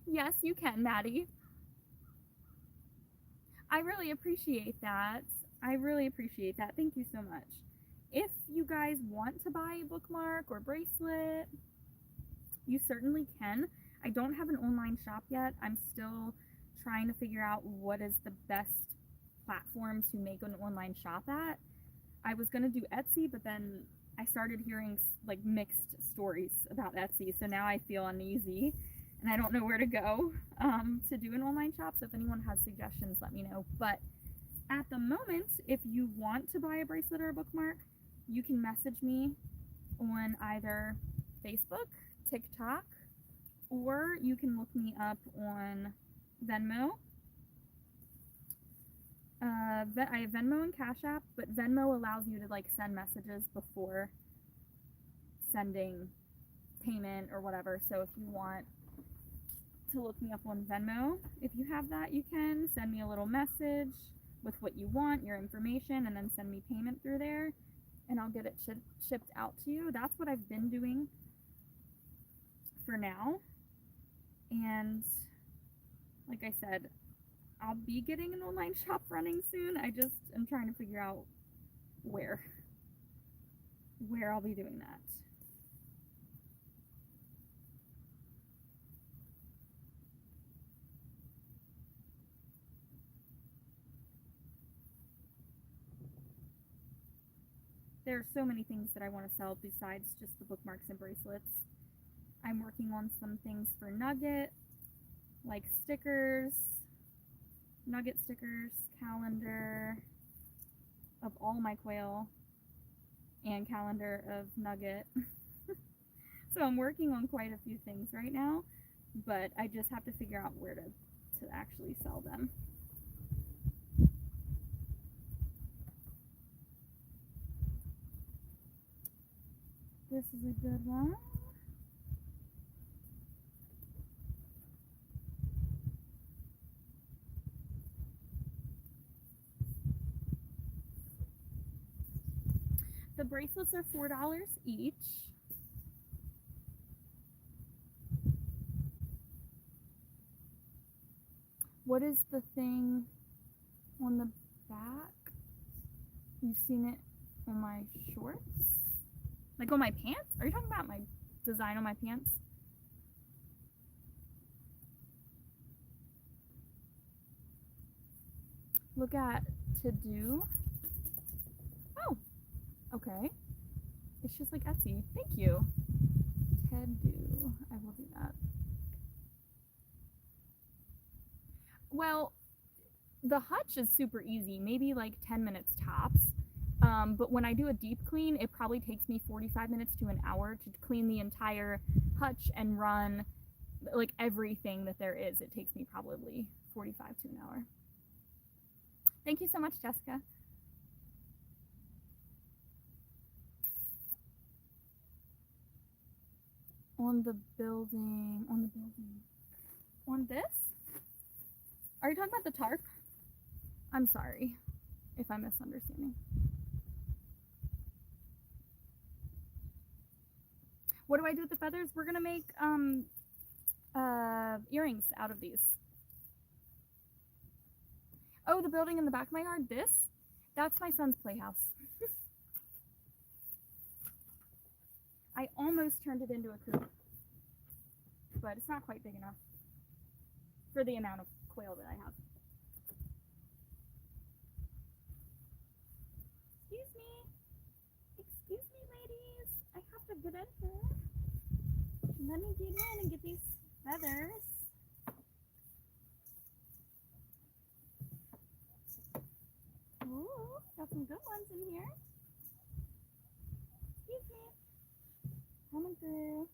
Yes, you can, Maddie. I really appreciate that. I really appreciate that. Thank you so much. If you guys want to buy a bookmark or bracelet, you certainly can. I don't have an online shop yet. I'm still trying to figure out what is the best platform to make an online shop at. I was going to do Etsy, but then I started hearing like mixed stories about Etsy, so now I feel uneasy and I don't know where to go to do an online shop. So if anyone has suggestions, let me know. But at the moment, if you want to buy a bracelet or a bookmark, you can message me on either Facebook, TikTok, or you can look me up on Venmo. I have Venmo and Cash App, but Venmo allows you to like send messages before sending payment or whatever. So if you want to look me up on Venmo, if you have that, you can send me a little message with what you want, your information, and then send me payment through there, and I'll get it shipped out to you. That's what I've been doing for now. And like I said, I'll be getting an online shop running soon. I just am trying to figure out where I'll be doing that. There are so many things that I want to sell besides just the bookmarks and bracelets. I'm working on some things for Nugget, like stickers, Nugget stickers, calendar of all my quail, and calendar of Nugget. So I'm working on quite a few things right now, but I just have to figure out where to actually sell them. This is a good one. The bracelets are $4 each. What is the thing on the back? You've seen it on my shorts? Like on my pants? Are you talking about my design on my pants? Look at to do. Oh, okay. It's just like Etsy. Thank you. Ted do. I will do that. Well, the hutch is super easy, maybe like 10 minutes tops. But when I do a deep clean, it probably takes me 45 minutes to an hour to clean the entire hutch and run like everything that there is. It takes me probably 45 to an hour. Thank you so much, Jessica. On this? Are you talking about the tarp? I'm sorry if I'm misunderstanding. What do I do with the feathers? We're gonna make earrings out of these. Oh, the building in the back of my yard, this? That's my son's playhouse. I almost turned it into a coop, but it's not quite big enough for the amount of quail that I have. Excuse me, ladies. I have to get in here. Let me get in and get these feathers. Ooh, got some good ones in here. Excuse me. Coming through.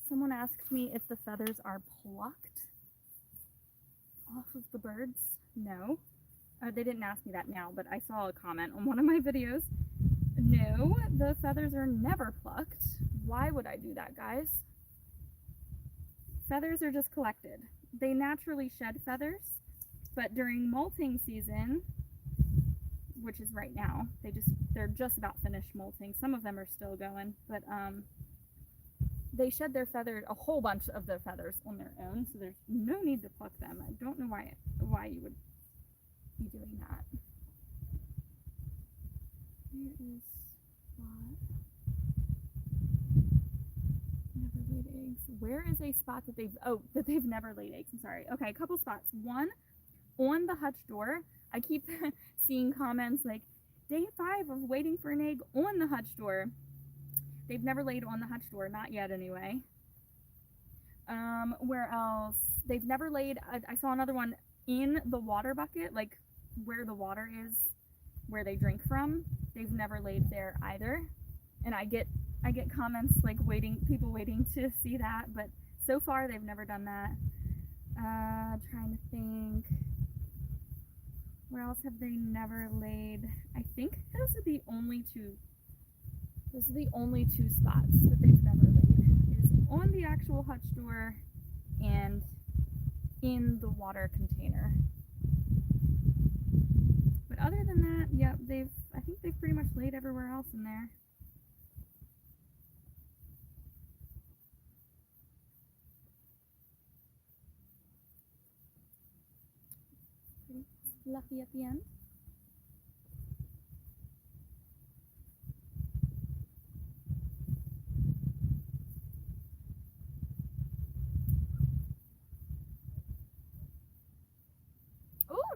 Someone asked me if the feathers are plucked off of the birds. No. They didn't ask me that now, but I saw a comment on one of my videos. No, the feathers are never plucked. Why would I do that, guys? Feathers are just collected. They naturally shed feathers, but during molting season, which is right now, they're just about finished molting. Some of them are still going, but they shed their feathers, a whole bunch of their feathers on their own, so there's no need to pluck them. I don't know why you would be doing that. Where is spot? Never laid eggs. Where is a spot that they've never laid eggs? I'm sorry. Okay, a couple spots. One, on the hutch door. I keep seeing comments like, day 5 of waiting for an egg on the hutch door. They've never laid on the hutch door, not yet anyway. Where else? They've never laid, I saw another one in the water bucket, like where the water is, where they drink from. They've never laid there either. And I get comments like people waiting to see that, but so far they've never done that. Trying to think. Where else have they never laid? I think those are the only two spots that they've never laid, is on the actual hutch door and in the water container. But other than that, yeah, I think they've pretty much laid everywhere else in there. Pretty fluffy at the end.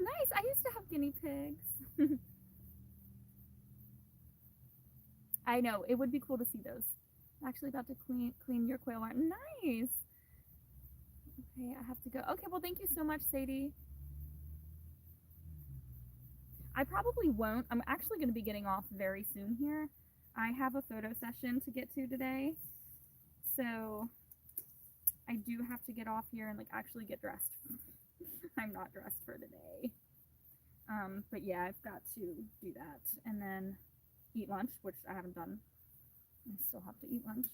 Nice. I used to have guinea pigs. I know. It would be cool to see those. I'm actually about to clean your quail barn. Nice. Okay, I have to go. Okay, well, thank you so much, Sadie. I probably won't. I'm actually going to be getting off very soon here. I have a photo session to get to today. So I do have to get off here and like actually get dressed. I'm not dressed for today. But yeah, I've got to do that and then eat lunch, which I haven't done. I still have to eat lunch.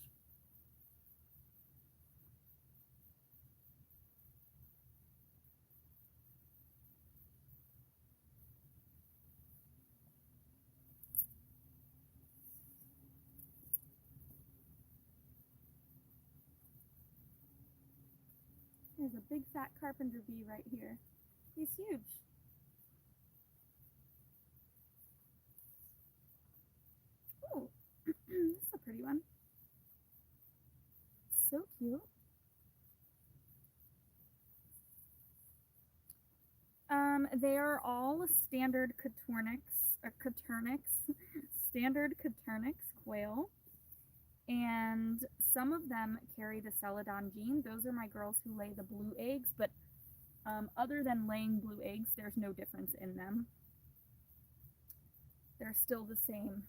There's a big fat carpenter bee right here. He's huge. Oh, this is a pretty one. So cute. They are all standard standard Coturnix quail, and some of them carry the Celadon gene. Those are my girls who lay the blue eggs, but other than laying blue eggs, there's no difference in them. They're still the same.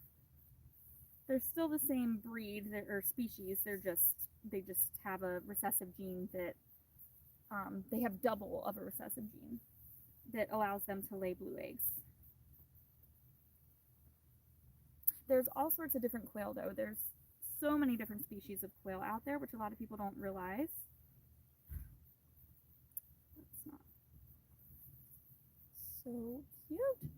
They're still the same breed or species. They just have a recessive gene that they have double of a recessive gene that allows them to lay blue eggs. There's all sorts of different quail though. There's so many different species of quail out there, which a lot of people don't realize. That's not so cute.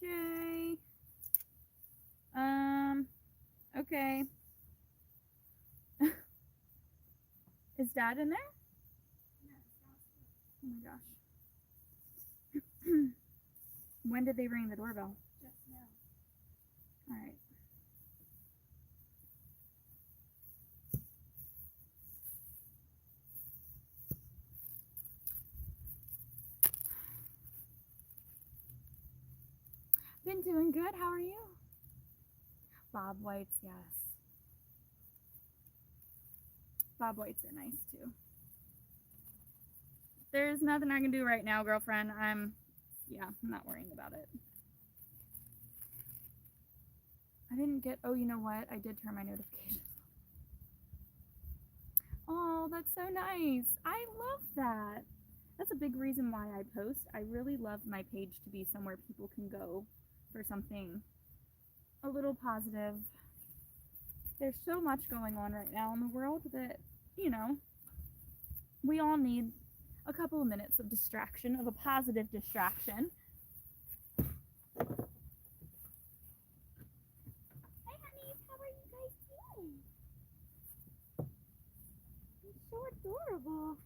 Okay. Okay. Is Dad in there? Oh my gosh. When did they ring the doorbell? Just now. Alright. Been doing good. How are you? Bob Whites, yes. Bob Whites are nice too. There's nothing I can do right now, girlfriend. I'm not worrying about it. I didn't get, oh, you know what? I did turn my notifications on. Oh, that's so nice. I love that. That's a big reason why I post. I really love my page to be somewhere people can go for something a little positive. There's so much going on right now in the world that, we all need a couple of minutes of distraction, of a positive distraction. Hi, honey. How are you guys doing? You're so adorable.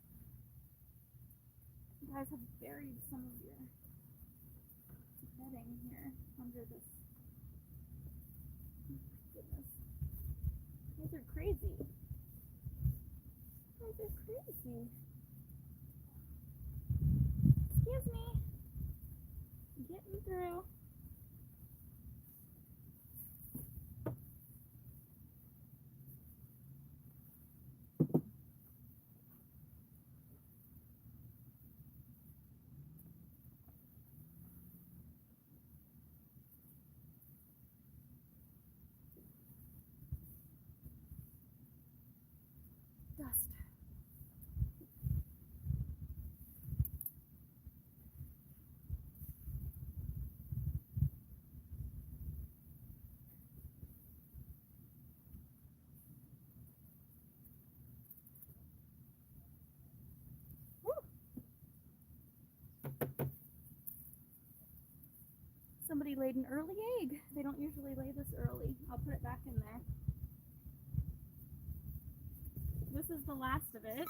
You guys have buried some of your bedding here under this. Oh my goodness. You guys are crazy. You guys are crazy. Excuse me. Getting through. Dust. Somebody laid an early egg. They don't usually lay this early. I'll put it back in there. This is the last of it.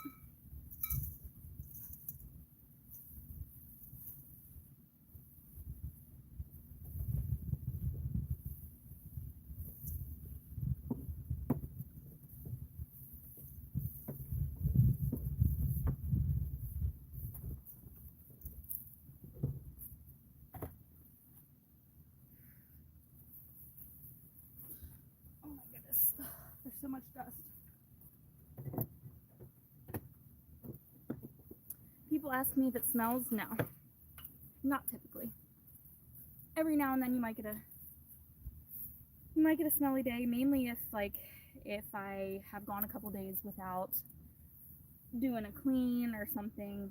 Oh my goodness. There's so much dust. People ask me if it smells. No. Not typically. every now and then you might get a smelly day, mainly if I have gone a couple days without doing a clean or something.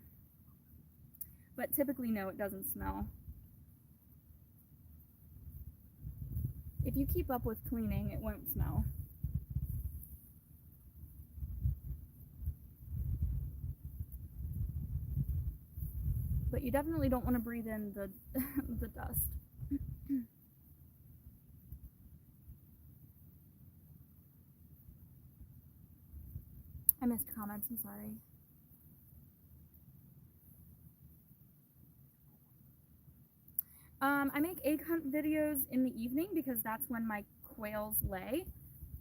But typically, no, it doesn't smell. If you keep up with cleaning, it won't smell. But you definitely don't want to breathe in the the dust. I missed comments, I'm sorry. I make egg hunt videos in the evening because that's when my quails lay,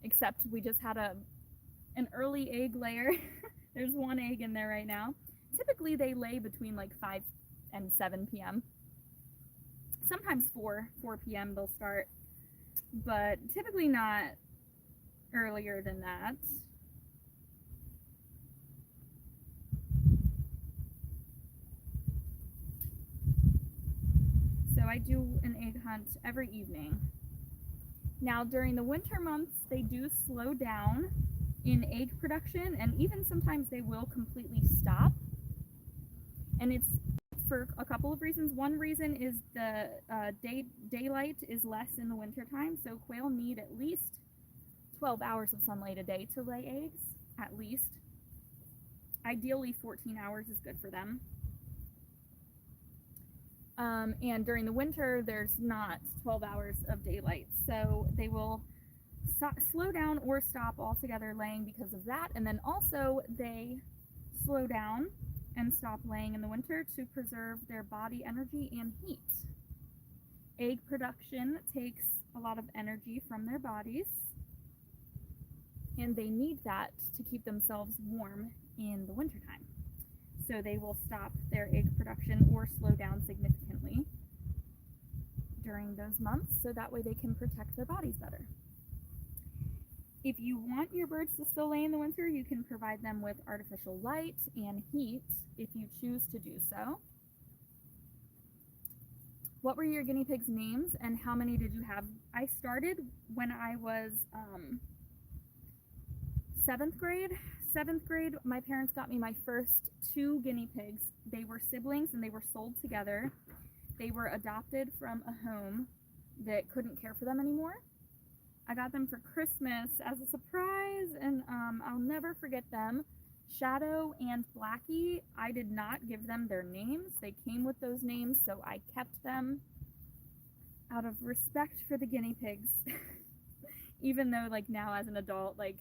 except we just had an early egg layer. There's one egg in there right now. Typically they lay between like 5 and 7 p.m. Sometimes 4 p.m. they'll start, but typically not earlier than that. So I do an egg hunt every evening. Now during the winter months, they do slow down in egg production, and even sometimes they will completely stop. And it's for a couple of reasons. One reason is the daylight is less in the winter time, so quail need at least 12 hours of sunlight a day to lay eggs, at least. Ideally 14 hours is good for them. And during the winter, there's not 12 hours of daylight, so they will slow down or stop altogether laying because of that. And then also they slow down and stop laying in the winter to preserve their body energy and heat. Egg production takes a lot of energy from their bodies, and they need that to keep themselves warm in the wintertime. So they will stop their egg production or slow down significantly during those months, so that way they can protect their bodies better. If you want your birds to still lay in the winter, you can provide them with artificial light and heat if you choose to do so. What were your guinea pigs' names and how many did you have? I started when I was 7th grade. 7th grade, my parents got me my first 2 guinea pigs. They were siblings and they were sold together. They were adopted from a home that couldn't care for them anymore. I got them for Christmas as a surprise, and I'll never forget them. Shadow and Blackie, I did not give them their names. They came with those names, so I kept them out of respect for the guinea pigs. Even though, like, now as an adult, like,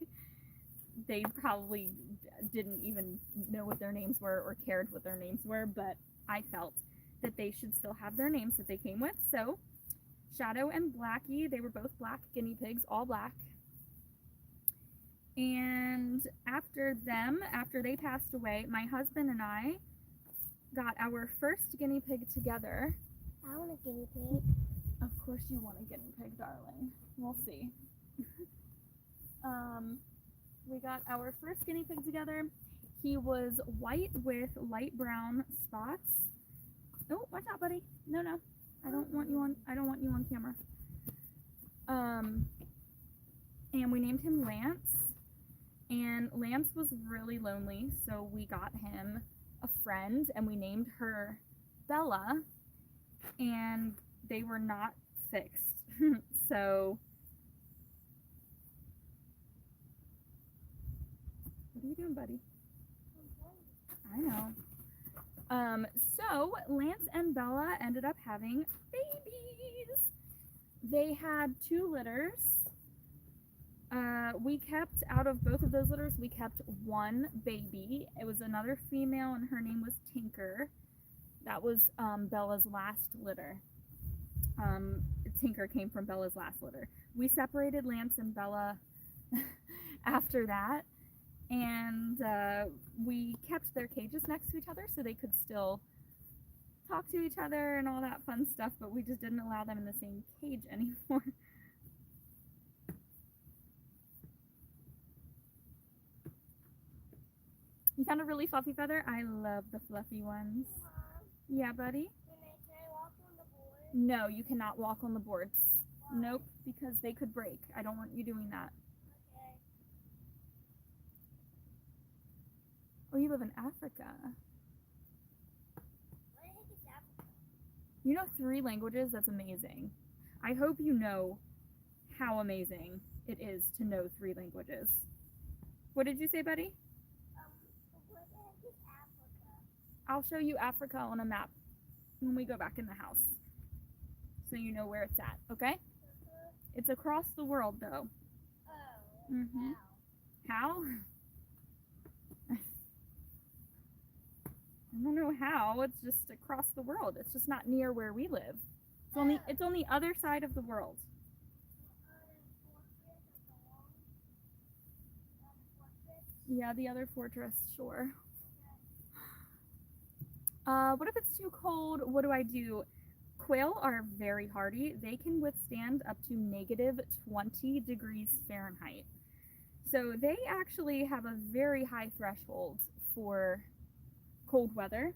they probably didn't even know what their names were or cared what their names were, but I felt that they should still have their names that they came with. So Shadow and Blackie, they were both black guinea pigs, all black. And after they passed away, my husband and I got our first guinea pig together. I want a guinea pig. Of course you want a guinea pig, darling. We'll see. We got our first guinea pig together. He was white with light brown spots. Oh, watch out, buddy. No. I don't want you on camera. And we named him Lance. And Lance was really lonely, so we got him a friend and we named her Bella. And they were not fixed. So what are you doing, buddy? I know. So Lance and Bella ended up having babies. They had 2 litters. We kept, out of both of those litters, we kept 1 baby. It was another female, and her name was Tinker. That was Bella's last litter. Tinker came from Bella's last litter. We separated Lance and Bella after that. And we kept their cages next to each other so they could still talk to each other and all that fun stuff, but we just didn't allow them in the same cage anymore. You found a really fluffy feather? I love the fluffy ones. Mom, Yeah, buddy? can I walk on the board? No, you cannot walk on the boards. Why? Nope, because they could break. I don't want you doing that. Okay. Oh, you live in Africa. What the heck is Africa? You know 3 languages? That's amazing. I hope you know how amazing it is to know 3 languages. What did you say, buddy? What the heck is Africa? I'll show you Africa on a map when we go back in the house, so you know where it's at, okay? It's across the world, though. Oh. Mhm. Wow. How? I don't know how. It's just across the world. It's just not near where we live. It's on the other side of the world. Yeah, the other fortress, sure. What if it's too cold? What do I do? Quail are very hardy. They can withstand up to negative 20 degrees Fahrenheit. So they actually have a very high threshold for cold weather.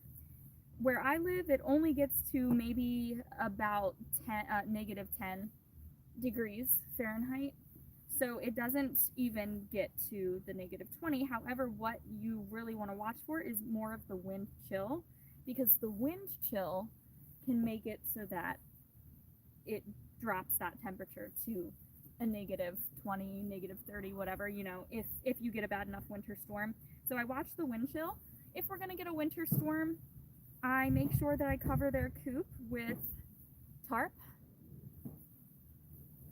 Where I live, it only gets to maybe about negative 10 degrees Fahrenheit. So it doesn't even get to the negative 20. However, what you really want to watch for is more of the wind chill, because the wind chill can make it so that it drops that temperature to a negative 20, negative 30, whatever, if you get a bad enough winter storm. So I watch the wind chill. If we're going to get a winter storm, I make sure that I cover their coop with tarp,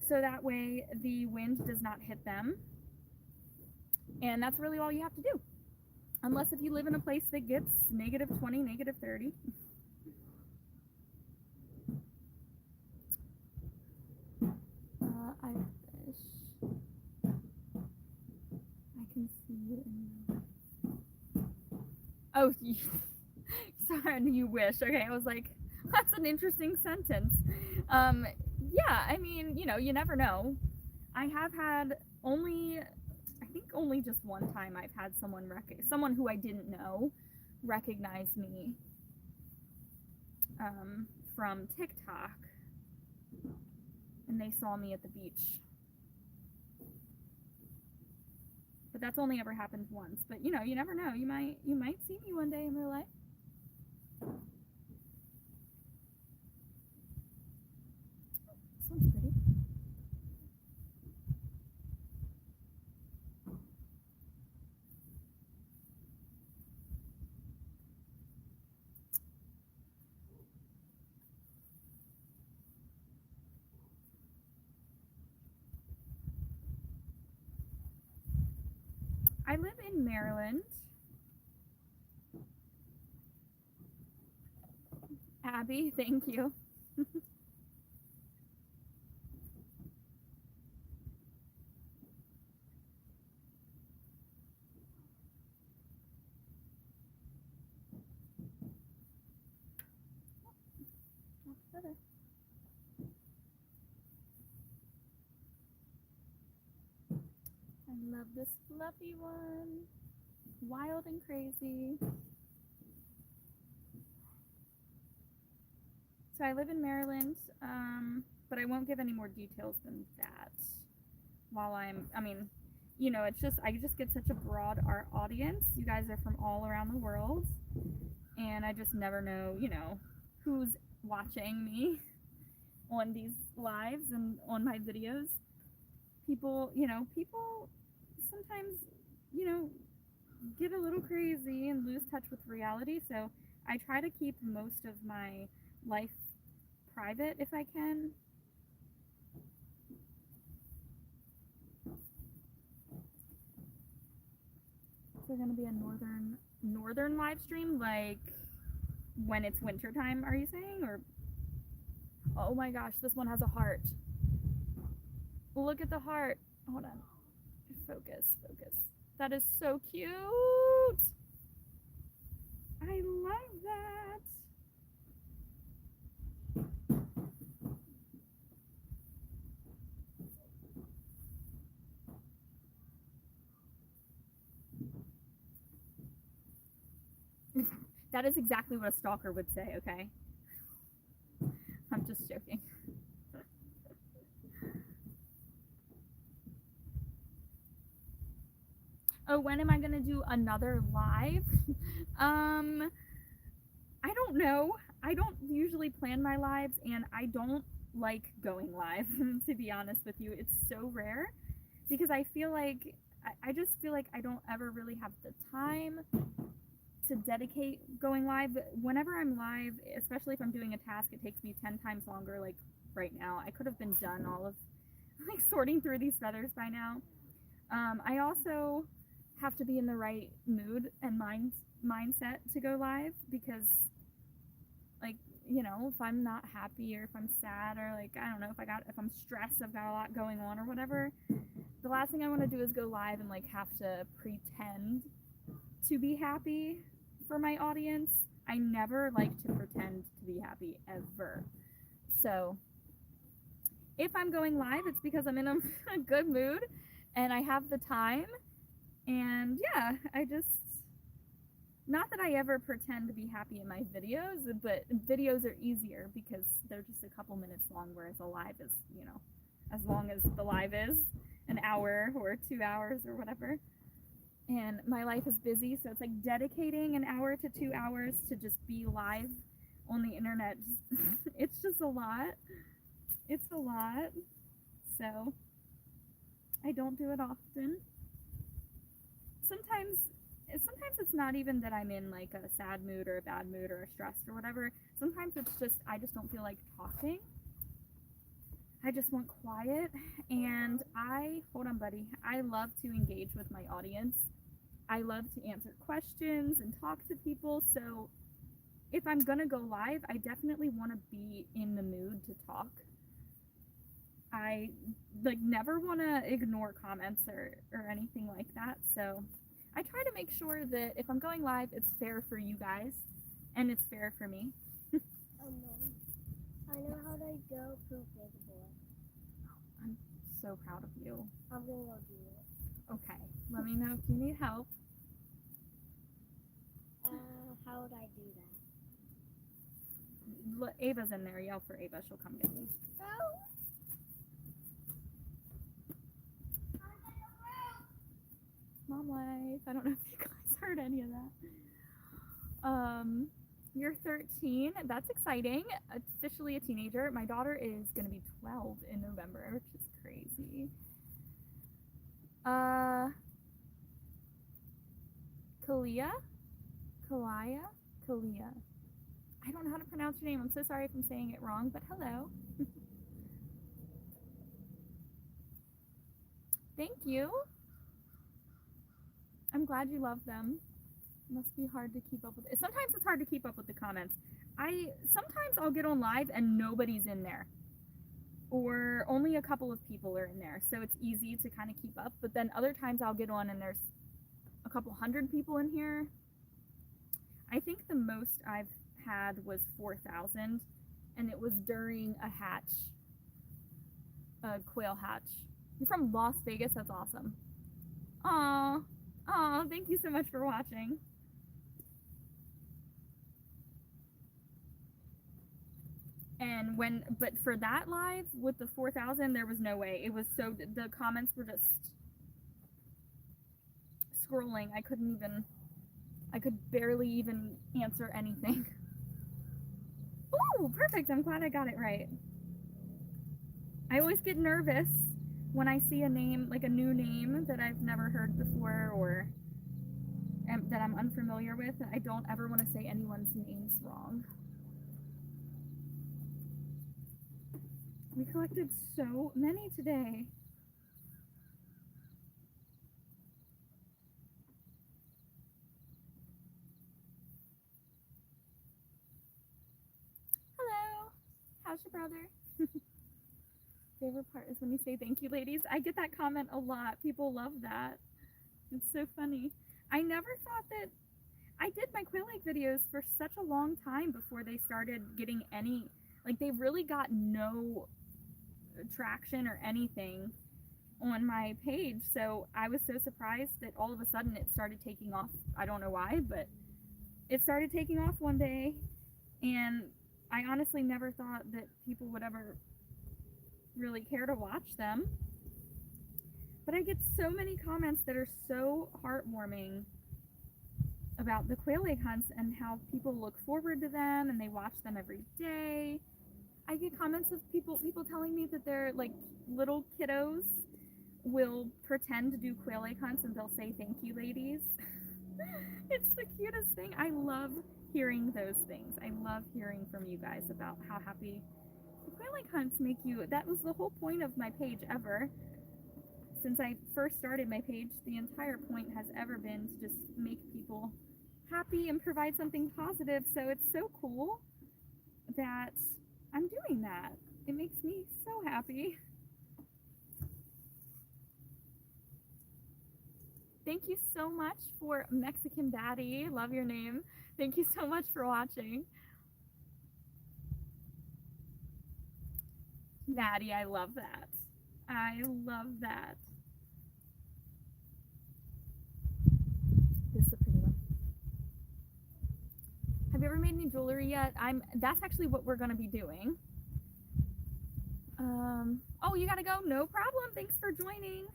so that way the wind does not hit them. And that's really all you have to do. Unless if you live in a place that gets negative 20, negative 30. I fish. I can see you in the... Oh, sorry, you wish. Okay, I was like, that's an interesting sentence. Yeah, I mean, you never know. I have had I think only just one time I've had someone who I didn't know recognize me from TikTok, and they saw me at the beach. But that's only ever happened once. But you never know. You might see me one day in real life. Sounds pretty. I live in Maryland. Abby, thank you. I love this fluffy one. Wild and crazy. So I live in Maryland, but I won't give any more details than that. I just get such a broad audience. You guys are from all around the world, and I just never know, who's watching me on these lives and on my videos. People sometimes, get a little crazy and lose touch with reality. So I try to keep most of my life private if I can. Is there gonna be a northern live stream, like when it's winter time, are you saying? Or oh my gosh, this one has a heart. Look at the heart. Hold on. Focus. That is so cute. I love that. That is exactly what a stalker would say, okay? I'm just joking. Oh, when am I gonna do another live? I don't know. I don't usually plan my lives, and I don't like going live, to be honest with you. It's so rare because I feel like I just feel like I don't ever really have the time to dedicate going live. Whenever I'm live, especially if I'm doing a task, it takes me 10 times longer. Like right now, I could have been done all of like sorting through these feathers by now. I also have to be in the right mood and mindset to go live because, like, you know, if I'm not happy or if I'm sad or like I don't know if I'm stressed, I've got a lot going on or whatever. The last thing I want to do is go live and like have to pretend to be happy for my audience. I never like to pretend to be happy ever. So if I'm going live, it's because I'm in a good mood and I have the time. And yeah, I just, not that I ever pretend to be happy in my videos, but videos are easier because they're just a couple minutes long, whereas a live is, you know, as long as the live is, an hour or 2 hours or whatever. And my life is busy, so it's like dedicating an hour to 2 hours to just be live on the internet. It's just a lot. It's a lot. So I don't do it often. Sometimes it's not even that I'm in like a sad mood or a bad mood or a stressed or whatever. Sometimes it's just I just don't feel like talking. I just want quiet, and hold on buddy, I love to engage with my audience. I love to answer questions and talk to people, so if I'm gonna go live, I definitely want to be in the mood to talk. I like never want to ignore comments or anything like that, so I try to make sure that if I'm going live, it's fair for you guys and it's fair for me. I know how to go poop before. I'm so proud of you. I'm gonna go do it. Okay, let me know if you need help. How would I do that? Ava's in there. Yell for Ava. She'll come get me. Mom life. I don't know if you guys heard any of that. You're 13. That's exciting. Officially a teenager. My daughter is going to be 12 in November, which is crazy. Kalia? Kalia. I don't know how to pronounce your name. I'm so sorry if I'm saying it wrong, but hello. Thank you. I'm glad you love them. It must be hard to keep up with it. Sometimes it's hard to keep up with the comments. Sometimes I'll get on live and nobody's in there. Or only a couple of people are in there. So it's easy to kind of keep up. But then other times I'll get on and there's a couple hundred people in here. I think the most I've had was 4,000. And it was during a quail hatch. You're from Las Vegas? That's awesome. Aww. Oh, thank you so much for watching. But for that live with the 4,000, there was no way. It was the comments were just scrolling. I could barely even answer anything. Ooh, perfect. I'm glad I got it right. I always get nervous when I see a name, like a new name that I've never heard before or that I'm unfamiliar with. I don't ever want to say anyone's names wrong. We collected so many today. Hello. How's your brother? Favorite part is when you say thank you, ladies. I get that comment a lot. People love that. It's so funny. I never thought that I did my quail egg videos for such a long time before they started getting any, like they really got no traction or anything on my page. So I was so surprised that all of a sudden it started taking off. I don't know why, but it started taking off one day. And I honestly never thought that people would ever really care to watch them. But I get so many comments that are so heartwarming about the quail egg hunts and how people look forward to them and they watch them every day. I get comments of people telling me that they're like little kiddos will pretend to do quail egg hunts and they'll say thank you ladies. It's the cutest thing. I love hearing those things. I love hearing from you guys about how happy the quail egg hunts make you. That was the whole point of my page ever. Since I first started my page, the entire point has ever been to just make people happy and provide something positive. So it's so cool that I'm doing that. It makes me so happy. Thank you so much for Mexican Daddy. Love your name. Thank you so much for watching. Maddie, I love that. I love that. This is a pretty one. Have you ever made any jewelry yet? That's actually what we're gonna be doing. Oh, you gotta go? No problem. Thanks for joining.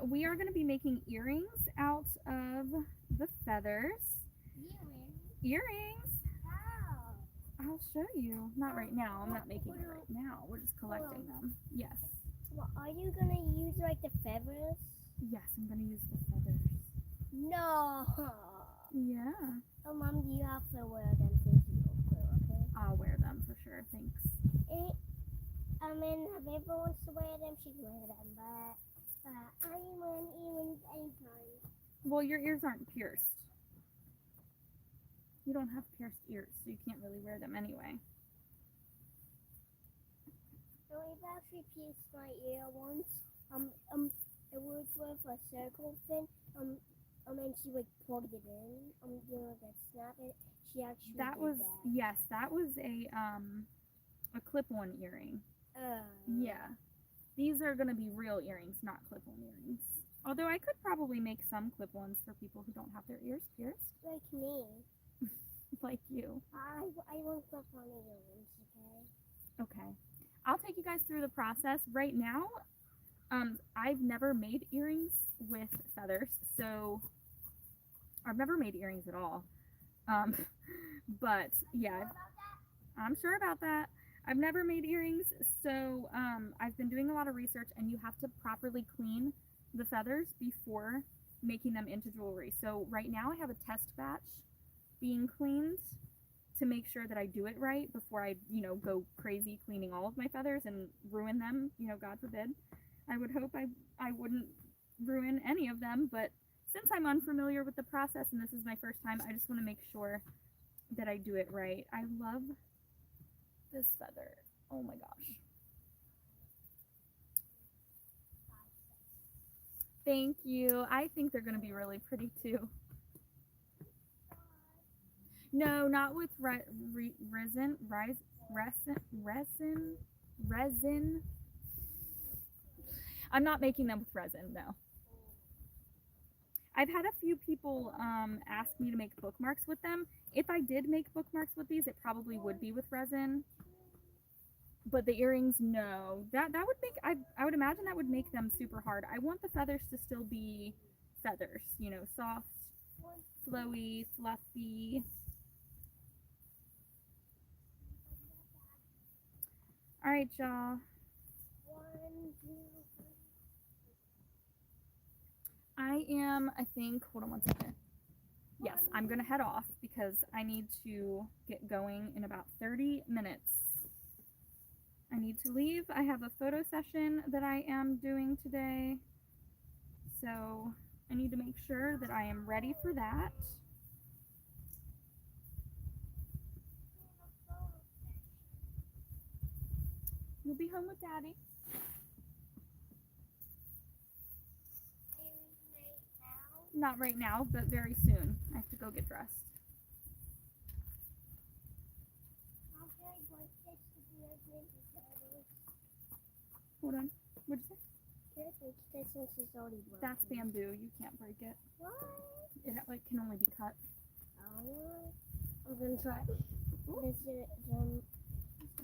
We are gonna be making earrings out of the feathers. Earrings? How? I'll show you. Not right now. I'm not making it right now. We're just collecting them. Yes. Well, are you gonna use like the feathers? Yes, I'm gonna use the feathers. No. Yeah. Oh, Mom, you have to wear them since you don't glue, okay? I'll wear them for sure. Thanks. I mean, if everyone wants to wear them, she can wear them, but I want earrings anytime. Well, your ears aren't pierced. You don't have pierced ears, so you can't really wear them anyway. So I've actually pierced my ear once. It was with a circle thing. And she like plugged it in. You know, that snap it. She actually That did was that. yes, that was a clip-on earring. Yeah. These are gonna be real earrings, not clip-on earrings. Although I could probably make some clip-ons for people who don't have their ears pierced, Like me. like you. I want clip on earrings, okay? Okay. I'll take you guys through the process. Right now, I've never made earrings with feathers, so I've never made earrings at all. But yeah, I'm sure about that. I've never made earrings, so I've been doing a lot of research, and you have to properly clean the feathers before making them into jewelry. So right now I have a test batch being cleaned to make sure that I do it right before I, go crazy cleaning all of my feathers and ruin them, God forbid. I would hope I wouldn't ruin any of them, but since I'm unfamiliar with the process and this is my first time, I just want to make sure that I do it right. I love this feather. Oh my gosh. Thank you. I think they're going to be really pretty too. No, not with resin. I'm not making them with resin, no. I've had a few people ask me to make bookmarks with them. If I did make bookmarks with these, it probably would be with resin. But the earrings, no. That would make, I would imagine that would make them super hard. I want the feathers to still be feathers, soft, flowy, fluffy. All right, y'all. I think, hold on one second. Yes, I'm going to head off because I need to get going in about 30 minutes. I need to leave. I have a photo session that I am doing today. So I need to make sure that I am ready for that. You'll be home with Daddy. Not right now, but very soon. I have to go get dressed. Hold on. What'd you say? That's bamboo. You can't break it. What? It can only be cut. I'm gonna try. Is it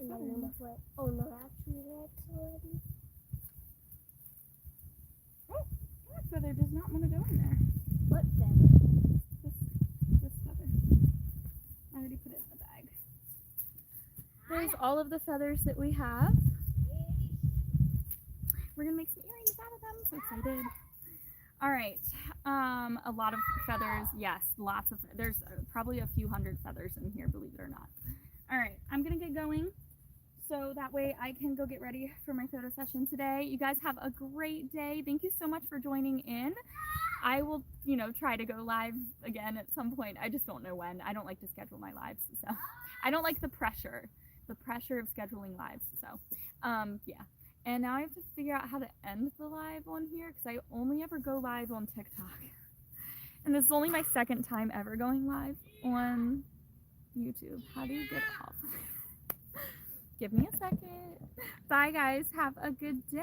my number foot? Oh no, actually that's already. feather does not want to go in there. What feather? This feather. I already put it in the bag. There's all of the feathers that we have. We're gonna make some earrings out of them. So excited. All right. A lot of feathers. Yes, lots of. There's probably a few hundred feathers in here, believe it or not. All right. I'm gonna get going, so that way I can go get ready for my photo session today. You guys have a great day. Thank you so much for joining in. I will, try to go live again at some point. I just don't know when. I don't like to schedule my lives, so I don't like the pressure of scheduling lives. So, yeah. And now I have to figure out how to end the live on here because I only ever go live on TikTok. And this is only my second time ever going live on YouTube. How do you get off? Give me a second. Bye, guys. Have a good day.